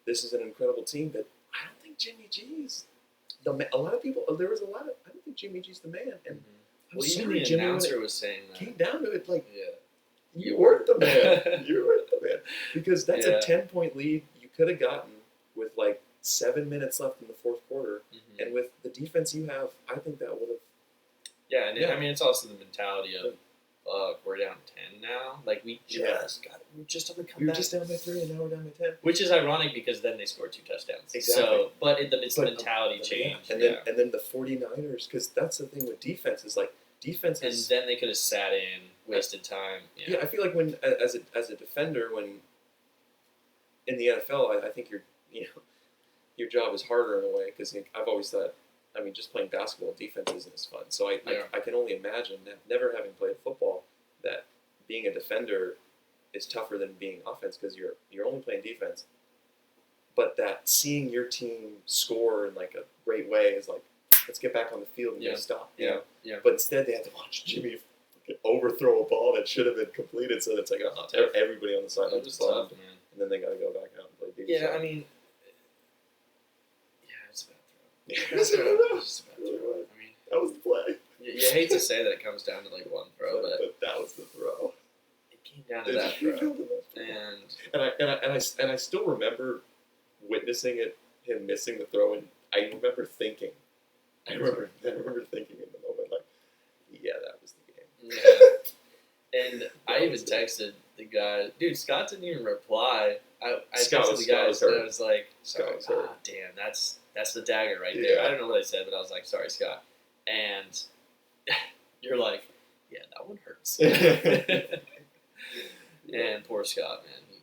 this is an incredible team, but I don't think Jimmy G's the man. A lot of people, there was a lot of, I don't think Jimmy G's the man. And even the announcer was saying that. Came down to it, you weren't the man. You weren't the man. Because that's a 10-point lead you could have gotten with 7 minutes left in the fourth quarter. And with the defense you have, I think that would have. Yeah, and I mean, it's also the mentality of, we're down 10 now. We're just on the comeback. We were just down by 3, and now we're down by 10. Which is ironic because then they scored 2 touchdowns. Exactly. So, but it's mentality change. Yeah. And then the 49ers, because that's the thing with defense is defense is. And then they could have sat in, wasted time. Yeah, I feel like when as a defender, when in the NFL, I think your job is harder in a way because I've always thought. I mean, just playing basketball, defense isn't as fun. So I can only imagine that never having played football, that being a defender is tougher than being offense because you're only playing defense. But that seeing your team score in a great way is let's get back on the field and get a stop. Yeah. But instead they had to watch Jimmy overthrow a ball that should have been completed. So it's like everybody on the sideline was tough, man. And then they got to go back out and play defense. Yeah, I mean, it's a bad throw. It's a bad throw. It's a bad throw. I mean, that was the play. You hate to say that it comes down to like one throw, but that was the throw. It came down to that throw, and I still remember witnessing him missing the throw, and I remember thinking in the moment, like, yeah, that was the game. Yeah. And I even texted the guy, dude, Scott didn't even reply. I texted the guy, and I was like, damn, that's the dagger right there. I don't know what I said, but I was like, sorry, Scott. And you're like, yeah, that one hurts. And poor Scott, man, he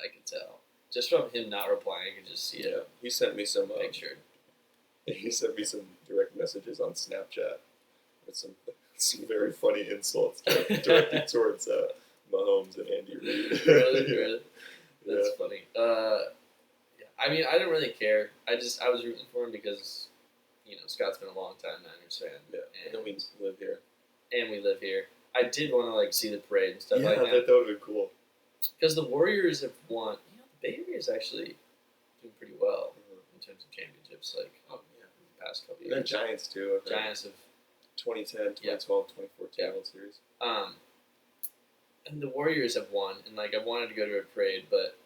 I could tell. Just from him not replying, I could just see it. He sent me some picture. He sent me some direct messages on Snapchat with some very funny insults directed towards Mahomes and Andy Reid. Really? That's funny. I mean, I didn't really care. I was rooting for him because, Scott's been a long time Niners fan. Yeah, and then we live here. And we live here. I did want to see the parade and stuff like that. Yeah, that would have been cool. Because the Warriors have won. The Bay Area is actually doing pretty well in terms of championships. The past couple years. And then Giants too. Giants have 2010, 2012, 2014 World Series. And the Warriors have won, and I wanted to go to a parade, but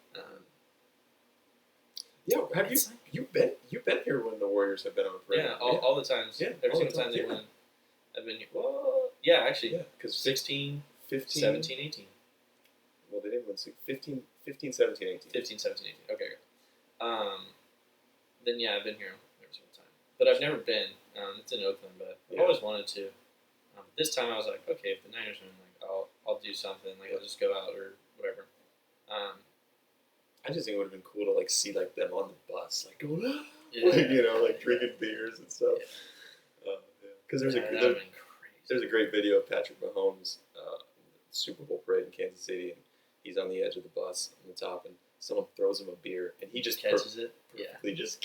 have you've been here when the Warriors have been on a parade? Yeah, all the times. Yeah, every single time they win. I've been here. Well, yeah, actually, because 16, 15, 17, 18. Well, they didn't win 15, 17, 18. 15, 17, 18. Okay, then I've been here every single time, but I've never been. It's in Oakland, but I've always wanted to. This time I was like, okay, if the Niners win, I'll do something. I'll just go out or whatever. I just think it would have been cool to see them on the bus, going, drinking beers and stuff. Because there's a great video of Patrick Mahomes Super Bowl parade in Kansas City, and he's on the edge of the bus on the top, and someone throws him a beer, and he just catches it. Perfectly just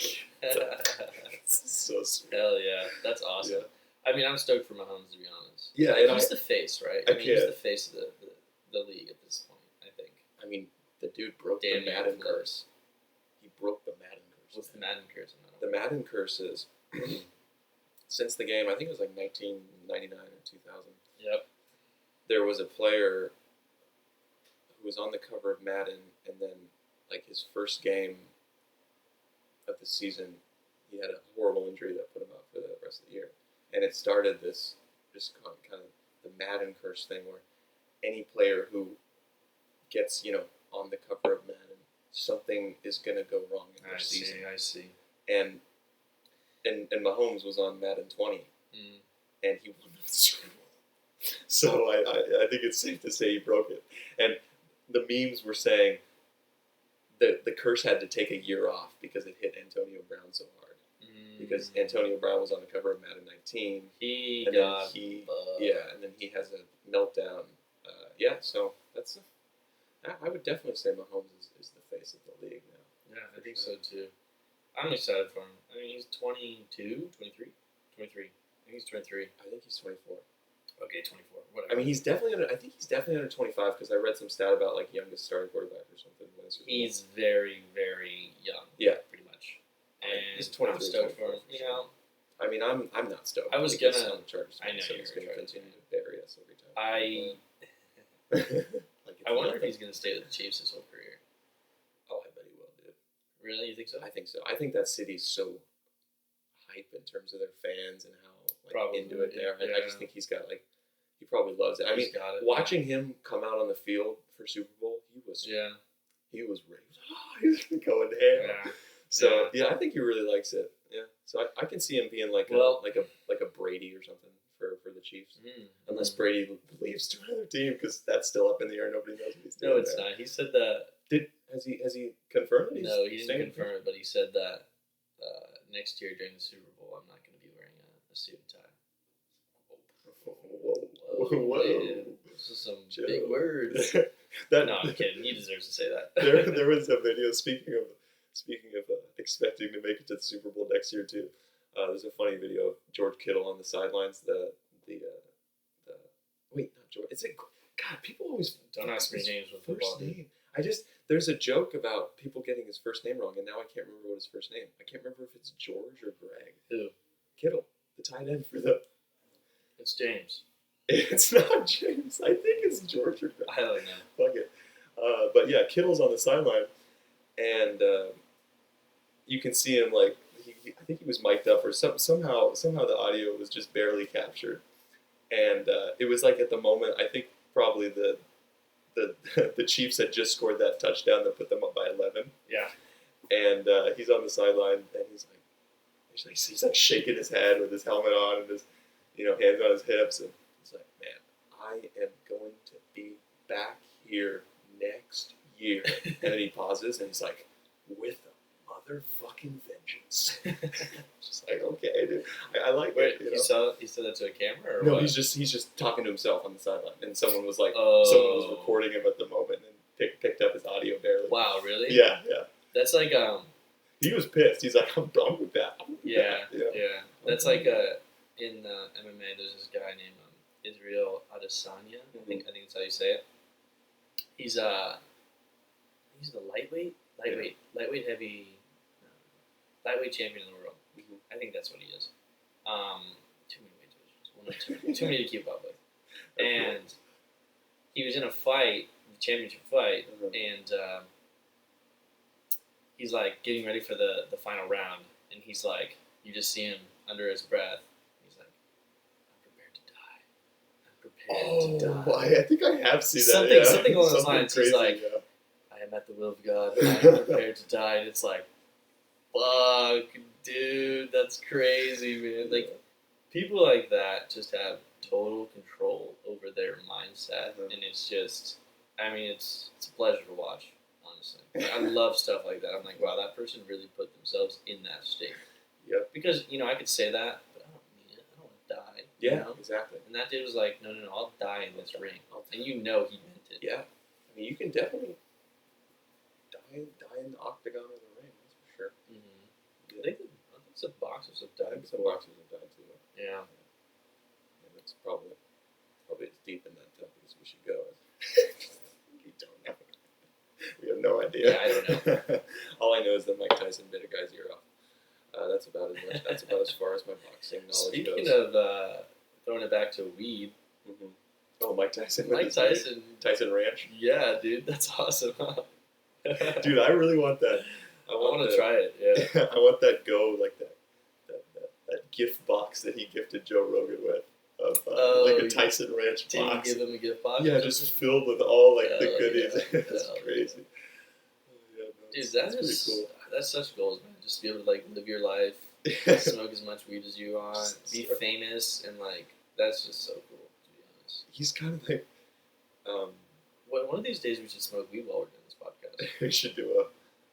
it's so sweet. Hell yeah, that's awesome. Yeah. I mean, I'm stoked for Mahomes, to be honest. Yeah, and he's the face, right? I mean, he's the face of the league at this point, I think. I mean, the dude broke the Madden curse. He broke the Madden curse. What's the Madden curse? The Madden curse is, since the game, I think it was 1999 or 2000. Yep. There was a player who was on the cover of Madden, and then, his first game of the season, he had a horrible injury that put him out for the rest of the year. And it started this just kind of the Madden curse thing where any player who gets, on the cover of Madden, something is going to go wrong in their season. I see. And Mahomes was on Madden 20, and he won the Super Bowl. So I think it's safe to say he broke it. And the memes were saying that the curse had to take a year off because it hit Antonio Brown so hard. Because Antonio Brown was on the cover of Madden 19. And then he has a meltdown. So that's... I would definitely say Mahomes is the face of the league now. Yeah, I think so too. I'm excited for him. I mean, he's 22, 23? 23. I think he's 23. I think he's 24. Okay, 24. Whatever. I mean, he's definitely under 25 because I read some stat about youngest starting quarterback or something. He's very, very young. Yeah, pretty much. And he's 23, I'm stoked for him. I mean, I'm not stoked. I was gonna. I know he's going to continue to bury us every time. I wonder if he's going to stay with the Chiefs his whole career. Oh, I bet he will, dude. Really? You think so? I think so. I think that city's so hype in terms of their fans and how into it they are. I just think he's got he probably loves it. I mean, watching him come out on the field for Super Bowl, he was ready. He was going ham. Yeah. So I think he really likes it. Yeah. So I can see him being like a Brady or something for the Chiefs, unless Brady leaves to another team because that's still up in the air. Nobody knows what he's doing. No, it's not. He said that. Has he confirmed it? No, he didn't confirm it, but he said that next year during the Super Bowl, I'm not going to be wearing a suit and tie. Whoa. This is some big words. No, I'm kidding. He deserves to say that. there was a video speaking of expecting to make it to the Super Bowl next year too. There's a funny video of George Kittle on the sidelines, the Wait, not George. It's God. People always don't ask me names with first football. name. There's a joke about people getting his first name wrong, and now I can't remember what his first name. I can't remember if it's George or Greg. Who? Kittle, the tight end for the. It's James. It's not James. I think it's George or Greg. I don't know. Fuck it. But yeah, Kittle's on the sideline, and you can see him like I think he was mic'd up or somehow the audio was just barely captured, and it was like at the moment I think probably the Chiefs had just scored that touchdown that put them up by 11. Yeah. And he's on the sideline and he's like shaking his head with his helmet on and his hands on his hips, and he's like, man, I am going to be back here next year. And then he pauses and he's like, with a motherfucking vengeance. Just like, okay, dude, I like it. He said that to a camera or no, what? he's just talking to himself on the sideline, and someone was like, Oh. someone was recording him at the moment and picked up his audio barely. Wow, really? Yeah. That's like He was pissed. He's like, I'm done with that. Yeah. That's like in MMA. There's this guy named Israel Adesanya. I think that's how you say it. He's the lightweight champion in the world. Mm-hmm. I think that's what he is. Too many weight divisions. Too many to keep up with. And he was in a fight, the championship fight, and he's like getting ready for the final round, and he's like, you just see him under his breath. He's like, I'm prepared to die. I think I have seen that. Something along those lines. He's like, I am at the will of God. I am prepared to die. And it's like, fuck, dude, that's crazy, man. Like, people like that just have total control over their mindset, and it's just, I mean, it's a pleasure to watch, honestly. I love stuff like that. I'm like, wow, that person really put themselves in that state. Yep. Because, I could say that, but I don't mean it. I don't want to die. Yeah, exactly. And that dude was like, no, I'll die in this ring. And he meant it. Yeah. I mean, you can definitely die in the octagon of the ring, that's for sure. Mm-hmm. Yeah. I think some boxers have died. Some boxers have died too. Yeah. And it's probably as deep in that topic as we should go. We don't know. We have no idea. Yeah, I don't know. All I know is that Mike Tyson bit a guy's ear off. That's about as far as my boxing knowledge goes. Speaking of throwing it back to weed. Mm-hmm. Oh, Mike Tyson. Tyson Ranch. Yeah, dude, that's awesome. Dude, I really want that. I want to try it. Yeah. I want that like that gift box that he gifted Joe Rogan with. Of like a Tyson Ranch box. Did you give him a gift box? Yeah, just filled with all the goodies. It's crazy. Yeah, dude, that's pretty cool. That's such goals, man. Just to be able to live your life, smoke as much weed as you want, be famous, and that's just so cool. To be honest, he's kind of like. One of these days we should smoke weed while we're doing this podcast. We should do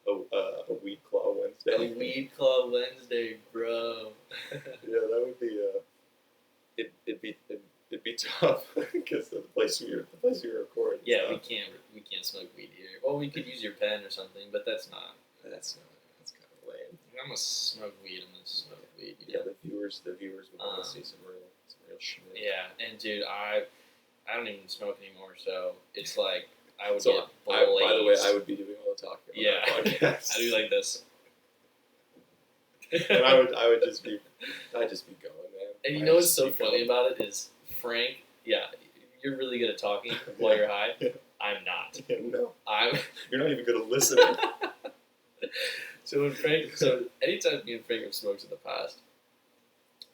a weed claw Wednesday. A weed claw Wednesday, bro. Yeah, that would be it'd be tough because the place we record. Yeah, we can't smoke weed here. Well, we could use your pen or something, but that's kind of lame. If I'm gonna smoke weed, I'm gonna smoke weed. Yeah, the viewers would want to see some real shit. Yeah, and dude, I don't even smoke anymore, so it's like I would get blazed. By the way, I would be doing all the talking. Yeah, on that podcast. I do like this. And I'd just be going, man. And you know what's so funny about it is Frank. Yeah, you're really good at talking while you're high. Yeah. I'm not. No, I'm. You're not even good at listening. So anytime me and Frank have smoked in the past,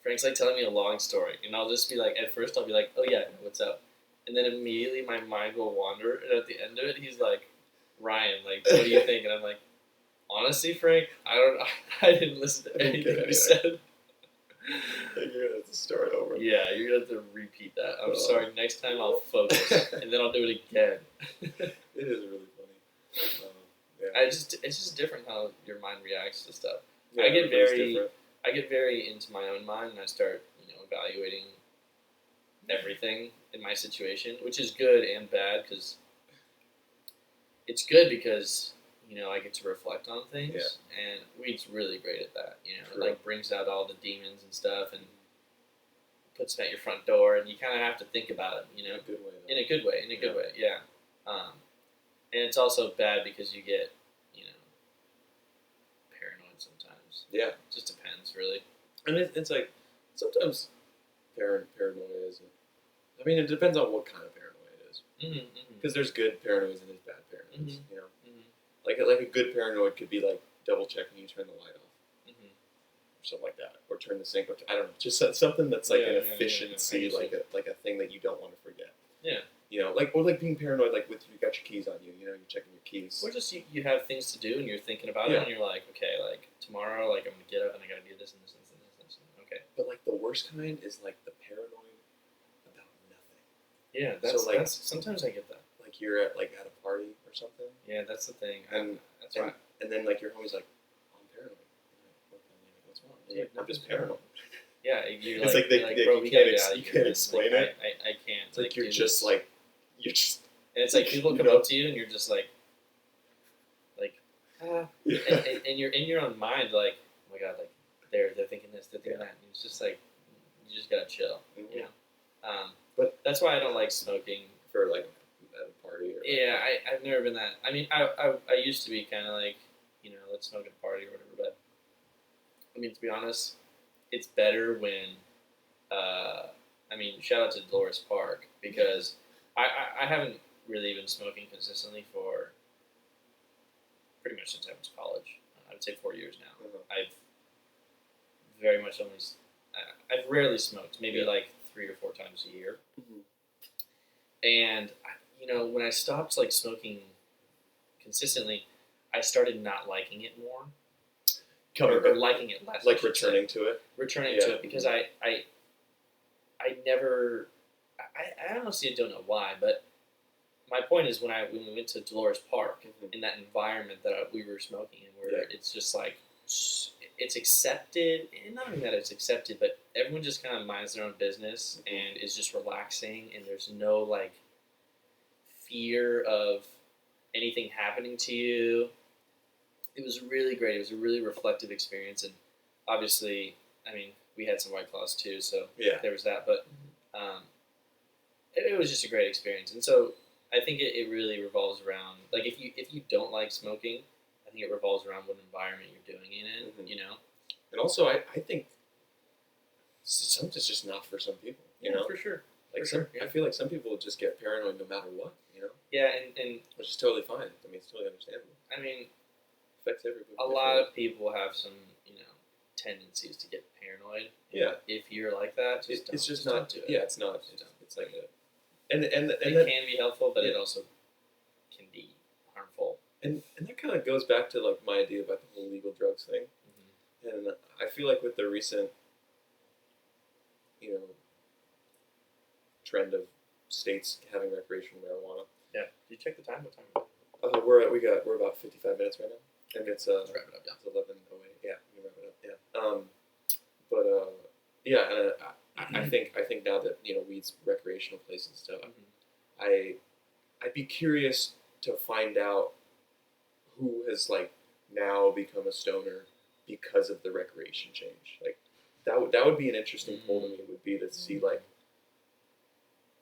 Frank's like telling me a long story, and I'll just be like, at first I'll be like, oh yeah, what's up? And then immediately my mind will wander, and at the end of it, he's like, Ryan, what do you think? And I'm like, honestly, Frank, I didn't listen to anything you said. You're gonna have to start over. Yeah, you're gonna have to repeat that. I'm sorry. Next time I'll focus, and then I'll do it again. It is really funny. Yeah. It's just different how your mind reacts to stuff. Yeah, I get very into my own mind, and I start evaluating everything in my situation, which is good and bad because it's good because I get to reflect on things, and weed's really great at that. It brings out all the demons and stuff, and puts them at your front door, and you kind of have to think about it, you know, in a good way. In a good way, yeah. And it's also bad because you get, you know, paranoid sometimes. Yeah, it just depends, really. And it's like sometimes paranoia is. I mean, it depends on what kind of paranoia it is. Because there's good paranoids and there's bad paranoids. You know, like a good paranoid could be like double checking you turn the light off, or something like that, or turn the sink. Or I don't know, just something that's like an efficiency, like a thing that you don't want to forget. Yeah. You know, like, or like being paranoid, like with you got your keys on you, you know, you're checking your keys. Or just you have things to do and you're thinking about it and you're like, okay, like tomorrow, like I'm gonna get up and I gotta do this and this and this and this and this. Okay. But like the worst kind is like the paranoid about nothing. Yeah, that's sometimes I get that. Like you're at a party or something. Yeah, that's the thing. That's right. And then like your homie's like, oh, I'm paranoid. What's wrong? Yeah, I'm just paranoid. Yeah, you're it's like you can't explain it. I can't. It's like you're just like. And it's like people come up to you and you're just like, and you're in your own mind like, oh my god, like they're thinking this, they're thinking that, and it's just like you just gotta chill, you know. But that's why I don't like smoking for like at a party. Or I've never been that. I mean, I used to be kind of like, you know, let's smoke at a party or whatever. But I mean, to be honest, it's better when. I mean, shout out to Dolores Park because. I haven't really been smoking consistently for pretty much since I went to college. I would say 4 years now. I've very much only... I've rarely smoked, maybe like 3 or 4 times a year. And, you know, when I stopped like smoking consistently, I started not liking it more. Or liking it less. Like returning to it? Returning to it because I never... I honestly don't know why, but my point is when we went to Dolores Park in that environment that we were smoking in, where it's just like it's accepted, and not only that it's accepted, but everyone just kind of minds their own business and is just relaxing, and there's no like fear of anything happening to you. It was really great. It was a really reflective experience, and obviously, I mean, we had some White Claws too, so there was that, but. It was just a great experience, and so I think it really revolves around like if you don't like smoking, I think it revolves around what environment you're doing it in, you know. And also, I think something's just not for some people, you know. For sure. Like I feel like some people just get paranoid no matter what, you know. Yeah, and which is totally fine. I mean, it's totally understandable. I mean, affects everybody. A lot of people have some, you know, tendencies to get paranoid. Yeah. If you're like that, it's just not. Do it. Yeah, it's not. It's like a. And it can be helpful, but it also can be harmful. And that kind of goes back to like my idea about the whole legal drugs thing. And I feel like with the recent, you know, trend of states having recreational marijuana. Yeah. Did you check the time? What time? We're about 55 minutes right now, and it's let's wrap it up. It's 11:08. Yeah, we can wrap it up. Yeah. I think now that, you know, weed's recreational place and stuff, I'd be curious to find out who has like now become a stoner because of the recreation change. Like that would be an interesting poll to me. Would be to see like,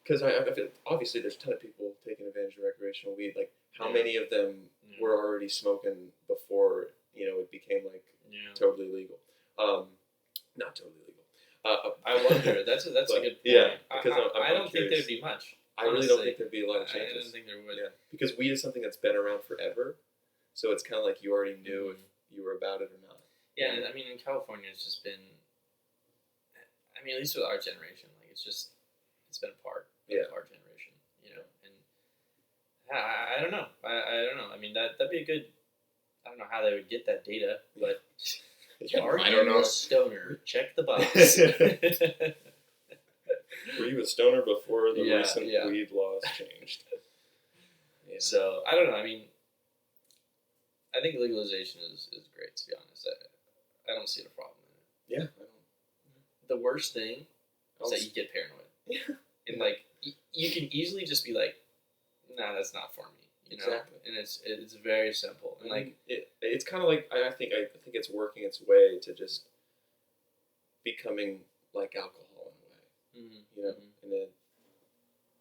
because I feel obviously there's a ton of people taking advantage of recreational weed. Like how many of them were already smoking before, you know, it became like totally legal? Not totally legal. I wonder. That's a good point. Yeah, because I don't think there'd be much. I really don't think there'd be a lot of changes. I don't think there would. Yeah, because weed is something that's been around forever, so it's kind of like you already knew if you were about it or not. Yeah, and I mean in California, it's just been. I mean, at least with our generation, like it's been a part of our generation, you know. And I don't know. I don't know. I mean that'd be a good. I don't know how they would get that data, but. Are you a stoner? Check the box. Were you a stoner before the recent weed laws changed? So, I don't know. I mean, I think legalization is great, to be honest. I don't see a problem in it. Yeah. I don't. The worst thing is that you get paranoid. Yeah. And, like, you can easily just be like, nah, that's not for me. You know? Exactly. And it's very simple. And like it's kind of like I think it's working its way to just becoming like alcohol in a way. you know, and then,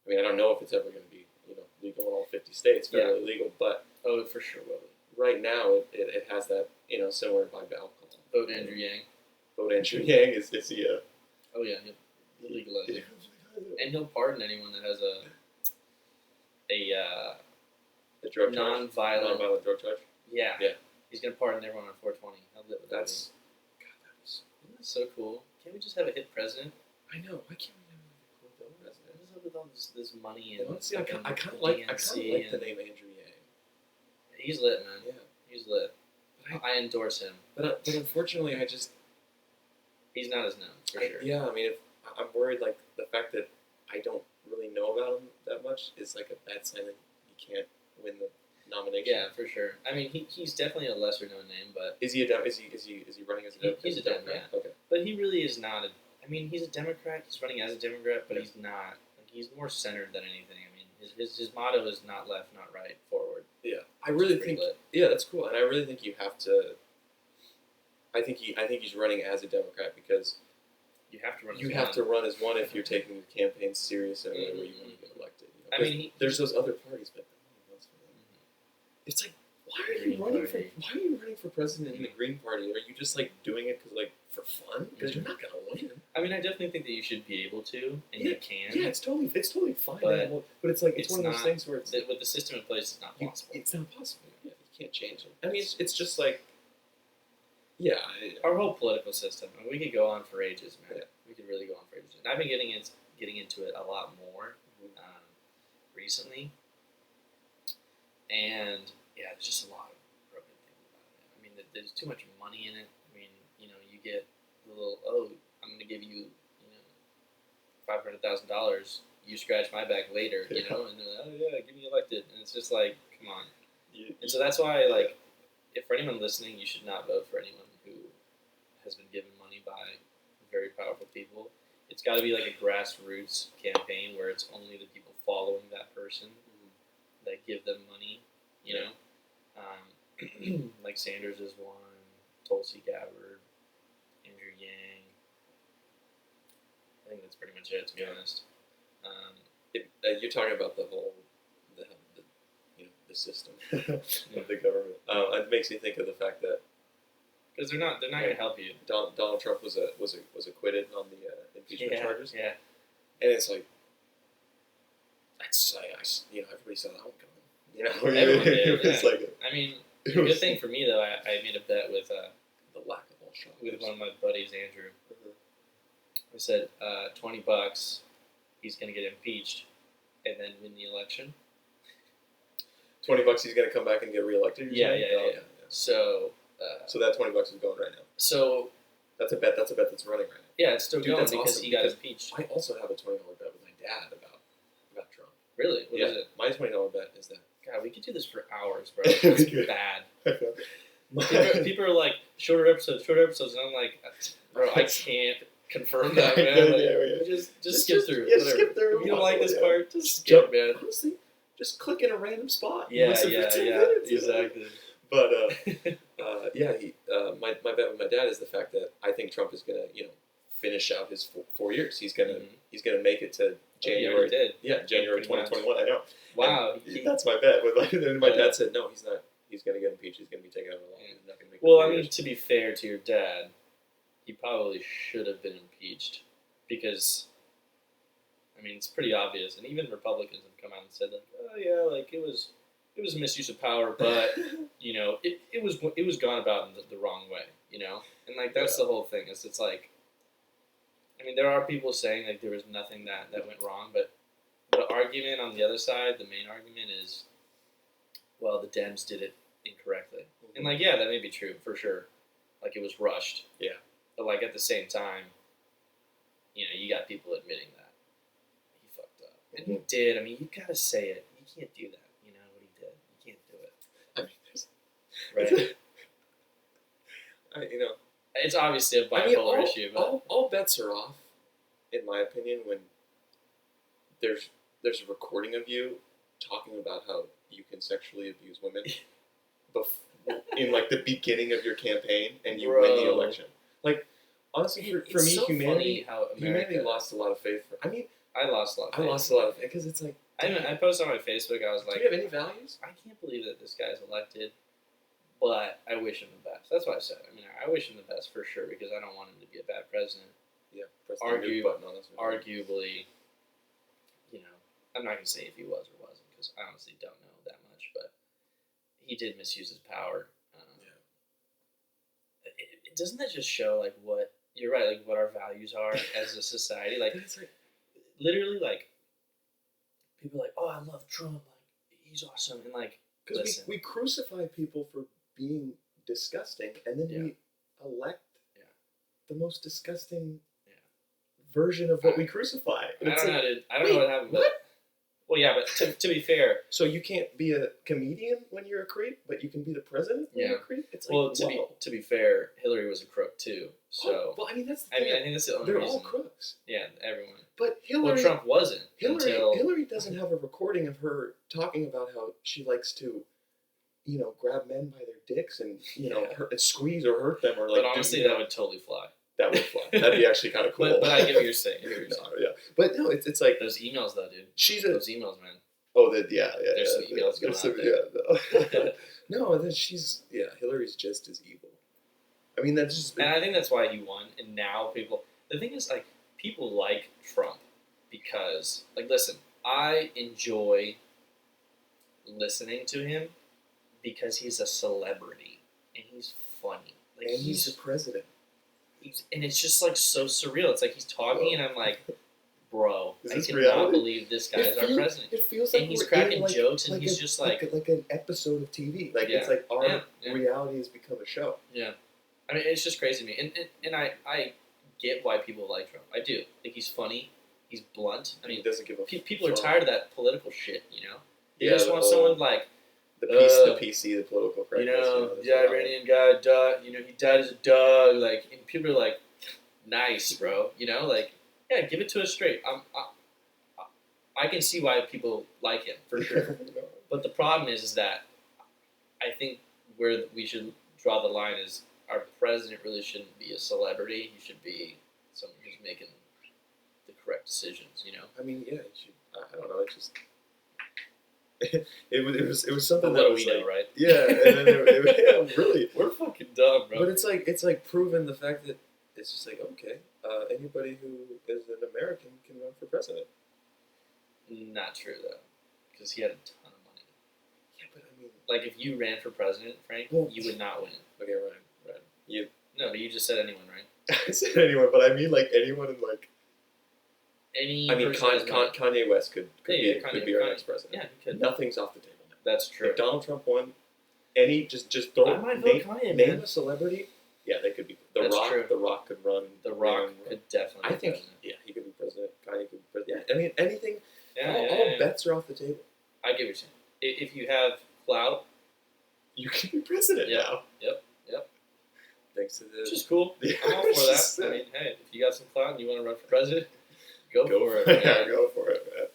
I mean, I don't know if it's ever going to be, you know, legal in all 50 states, federally legal, but oh, for sure will. Right now, it has that, you know, similar vibe to alcohol. Vote Andrew Yang. Vote Andrew Yang is he a... Oh yeah, he'll legalize it. And he'll pardon anyone that has a drug non-violent drug charge. Yeah. He's gonna pardon everyone on 420. I'll live with that. That's so cool. Can't we just have a hit president? I know. Why can't we have a cool president? What's up with all this money and honestly, I kind of like the name Andrew Yang. He's lit, man. Yeah, he's lit. I endorse him. But unfortunately, he's not as known for sure. Yeah, I mean, I'm worried like the fact that I don't really know about him that much is like a bad sign that he can't win the nomination. Yeah, for sure. I mean, he's definitely a lesser known name, but is he running as a Democrat? He's a Democrat. Okay, but he really is not. I mean, he's a Democrat. He's running as a Democrat, but he's not. Like, he's more centered than anything. I mean, his motto is not left, not right, forward. Yeah, I really think. Yeah, that's cool, and I really think you have to. I think he's running as a Democrat because you have to run. You have to run as one if you're taking your campaign serious in a way where you want to get elected. You know? I mean, there's those other parties, but it's like, why are you running for president in the Green Party? Are you just like doing it because like for fun? Because you're not gonna win. I mean, I definitely think that you should be able to, and you can. Yeah, it's totally fine. But it's like it's one of those things where it's with the system in place, it's not possible. It's not possible. Yeah, you can't change it. I mean, it's just like. Yeah, our whole political system. I mean, we could go on for ages, man. Yeah. We could really go on for ages. And I've been getting into it a lot more recently. And yeah, there's just a lot of broken things about it. I mean, there's too much money in it. I mean, you know, you get the little I'm going to give you, $500,000. You scratch my back later, you know, and they're like, give me elected, and it's just like, come on. And so that's why, like, if for anyone listening, you should not vote for anyone who has been given money by very powerful people. It's got to be like a grassroots campaign where it's only the people following that person that give them money, you know? Like Sanders is one, Tulsi Gabbard, Andrew Yang. I think that's pretty much it, to be honest. You're talking about the whole, the system of the government. It makes me think of the fact that because they're not going to help you. Donald Trump was acquitted on the impeachment charges. Yeah, and it's like everybody saw that one coming. Everyone did. It's like I mean, the good thing for me though, I made a bet with the lack of all shots with one of my buddies, Andrew. I said $20, he's going to get impeached and then win the election. $20, he's going to come back and get reelected. Yeah. So that $20 is going right now. So that's a bet that's running right now. Yeah, it's still going because awesome, he got impeached. I also have a $20 bet with my dad about Trump. Really? What is it? My $20 bet is that. God, we could do this for hours, bro. It's bad. People are like shorter episodes, and I'm like, bro, I can't confirm that, man. Like, just skip through. Yeah, skip through. If you don't like this part, just skip, man. Honestly, just click in a random spot. Yeah, exactly. But my bet with my dad is the fact that I think Trump is gonna finish out his 4 years. He's gonna make it to January. January 2021. I know. Wow, that's my bet. And my dad said no, he's not. He's gonna get impeached. He's gonna be taken out of the law. He's not gonna make. Well, I mean, to be fair to your dad, he probably should have been impeached because, I mean, it's pretty obvious, and even Republicans have come out and said like, oh yeah, like it was a misuse of power, but it was gone about in the wrong way, and like that's the whole thing. It's like, I mean, there are people saying like there was nothing that went wrong, but the argument on the other side, the main argument is, well, the Dems did it incorrectly, and like that may be true for sure, like it was rushed, but like at the same time, you got people admitting that he fucked up, and he did. I mean, you gotta say it. You can't do that. What he did. You can't do it. I mean, right? It's obviously a bipolar issue, but all bets are off, in my opinion, when there's a recording of you talking about how you can sexually abuse women in like the beginning of your campaign and you win the election. Like, honestly, for me, so humanity America lost a lot of faith. I lost a lot of faith. I lost a lot of faith because it's like. I posted on my Facebook. I was like, "Do you have any values?" I can't believe that this guy's elected, but I wish him the best. That's what I said. I mean, I wish him the best for sure because I don't want him to be a bad president. Yeah, press the mute button on this one. Arguably, I'm not gonna say if he was or wasn't because I honestly don't know that much, but he did misuse his power. Doesn't that just show like what you're right, like what our values are as a society? Like, literally, like people are like, oh, I love Trump, like he's awesome, and like because we crucify people for being disgusting, and then we elect the most disgusting version of what we crucify. And I don't know, dude. I don't know what happened. But, well, yeah, but to be fair, so you can't be a comedian when you're a creep, but you can be the president when you're a creep. It's like, to be fair, Hillary was a crook too. So I mean that's the thing. I think that's the only reason. They're all crooks. Yeah, everyone. But Hillary, Trump wasn't. Hillary doesn't have a recording of her talking about how she likes to, grab men by their dicks and and squeeze or hurt them or like. But honestly, that would totally fly. That would fly. That'd be actually kind of cool. But I get what you're saying. Yeah. But no, it's like those emails though, dude. Those emails, man. Oh, There's some emails going on there. No, then Hillary's just as evil. I mean, that's just. And I think that's why he won. And now the thing is, like, people like Trump because, like, listen, I enjoy listening to him because he's a celebrity and he's funny. Like, and he's the president. And it's just like so surreal. It's like he's talking, and I'm like, bro, I cannot reality? believe this guy is our president. It feels like and he's cracking jokes, and he's just like an episode of TV. Like it's like our reality has become a show. Yeah, I mean, it's just crazy to me. And I get why people like Trump. I do. Like he's funny. He's blunt. I mean, he doesn't give a people are tired of that political shit. They just want someone like. The PC, the political correctness. The Iranian guy died. He died as a dog. Like, and people are like, nice, bro. Like, yeah, give it to us straight. I can see why people like him for sure. But the problem is that I think where we should draw the line is our president really shouldn't be a celebrity. He should be someone who's making the correct decisions. I mean, yeah, he should. I don't know. It's just. It was something that that was like, right? Yeah, and then really, we're fucking dumb, bro. But it's like proven the fact that it's just like okay, anybody who is an American can run for president. Not true though, because he had a ton of money. Yeah, but I mean, like if you ran for president, Frank, you would not win. Okay, right. No, but you just said anyone, right? I said anyone, but I mean like anyone in like. I mean, Kanye West could be our next president. Yeah, he could. Nothing's off the table now. That's true. If Donald Trump won, just throw name a celebrity. Yeah, they could be. The Rock could run. The Rock could definitely. I think. Yeah, he could be president. Kanye could be president. Yeah, I mean anything. All bets are off the table. I get what you're saying. If you have clout, you can be president now. Yep. Thanks to which is cool. I'm all for that. I mean, hey, if you got some clout and you want to run for president. Go for it. Yeah, go for it, man.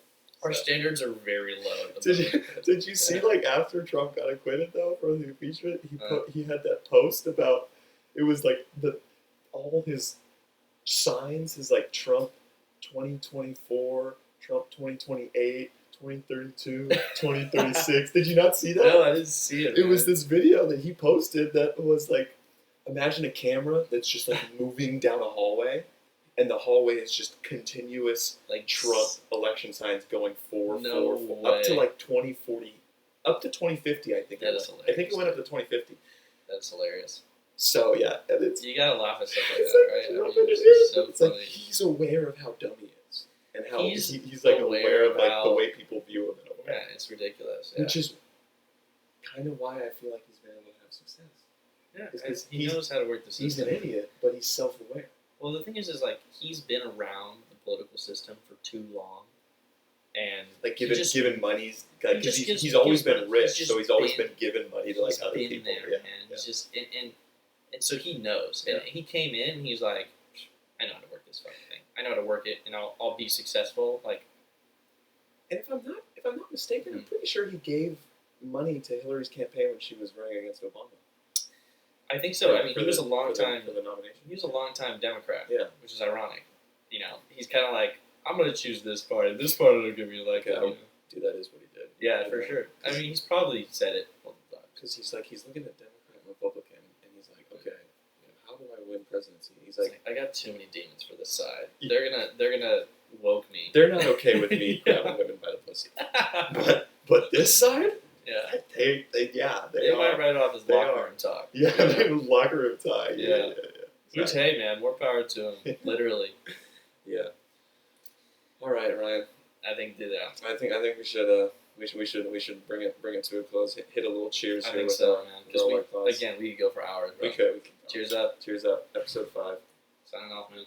Our standards are very low. Did you see like after Trump got acquitted though for the impeachment, he had that post about it was like all his signs is like Trump 2024, Trump 2028, 2032, 2036. Did you not see that? No, I didn't see it. It was this video that he posted that was like imagine a camera that's just like moving down a hallway. And the hallway is just continuous, like Trump election signs going 4 up to like 2040, up to 2050. I think. That is hilarious. I think it went up to 2050. That's hilarious. So yeah, and you gotta laugh at stuff like that, right? It's like he's aware of how dumb he is, and how he's like aware of like the way people view him in a way. Yeah, it's ridiculous. Yeah. Which is kind of why I feel like he's been able to have success. Yeah, because he knows how to work the system. He's an idiot, but he's self-aware. Well, the thing is like he's been around the political system for too long, and like given money, like he's always been rich, so he's always been given money to like other people. There, man. He's just and so he knows, and he came in, and he's like, I know how to work this fucking thing. I know how to work it, and I'll be successful. Like, and if I'm not mistaken, I'm pretty sure he gave money to Hillary's campaign when she was running against Obama. I think so. I mean, he was a long time for the nomination. He was a long time Democrat. Yeah, which is ironic. You know, he's kind of like, I'm gonna choose this party. This party will give me like Dude, that is what he did. Yeah, for sure. I mean, he's probably said it because he's looking at Democrat and Republican, and he's like, okay, how do I win presidency? He's like, I got too many demons for this side. They're gonna woke me. They're not okay with me grabbing women by the pussy. But this side, yeah, they might write off his locker room talk. Yeah, locker room talk. Yeah. Which, hey, man, more power to him. Literally. Yeah. All right, Ryan. I think do that. I think we should bring it to a close. Hit a little cheers I here. think with so, man. Because again, we could go for hours. Bro. We could. Cheers up. Cheers up. Episode 5. Signing off, man.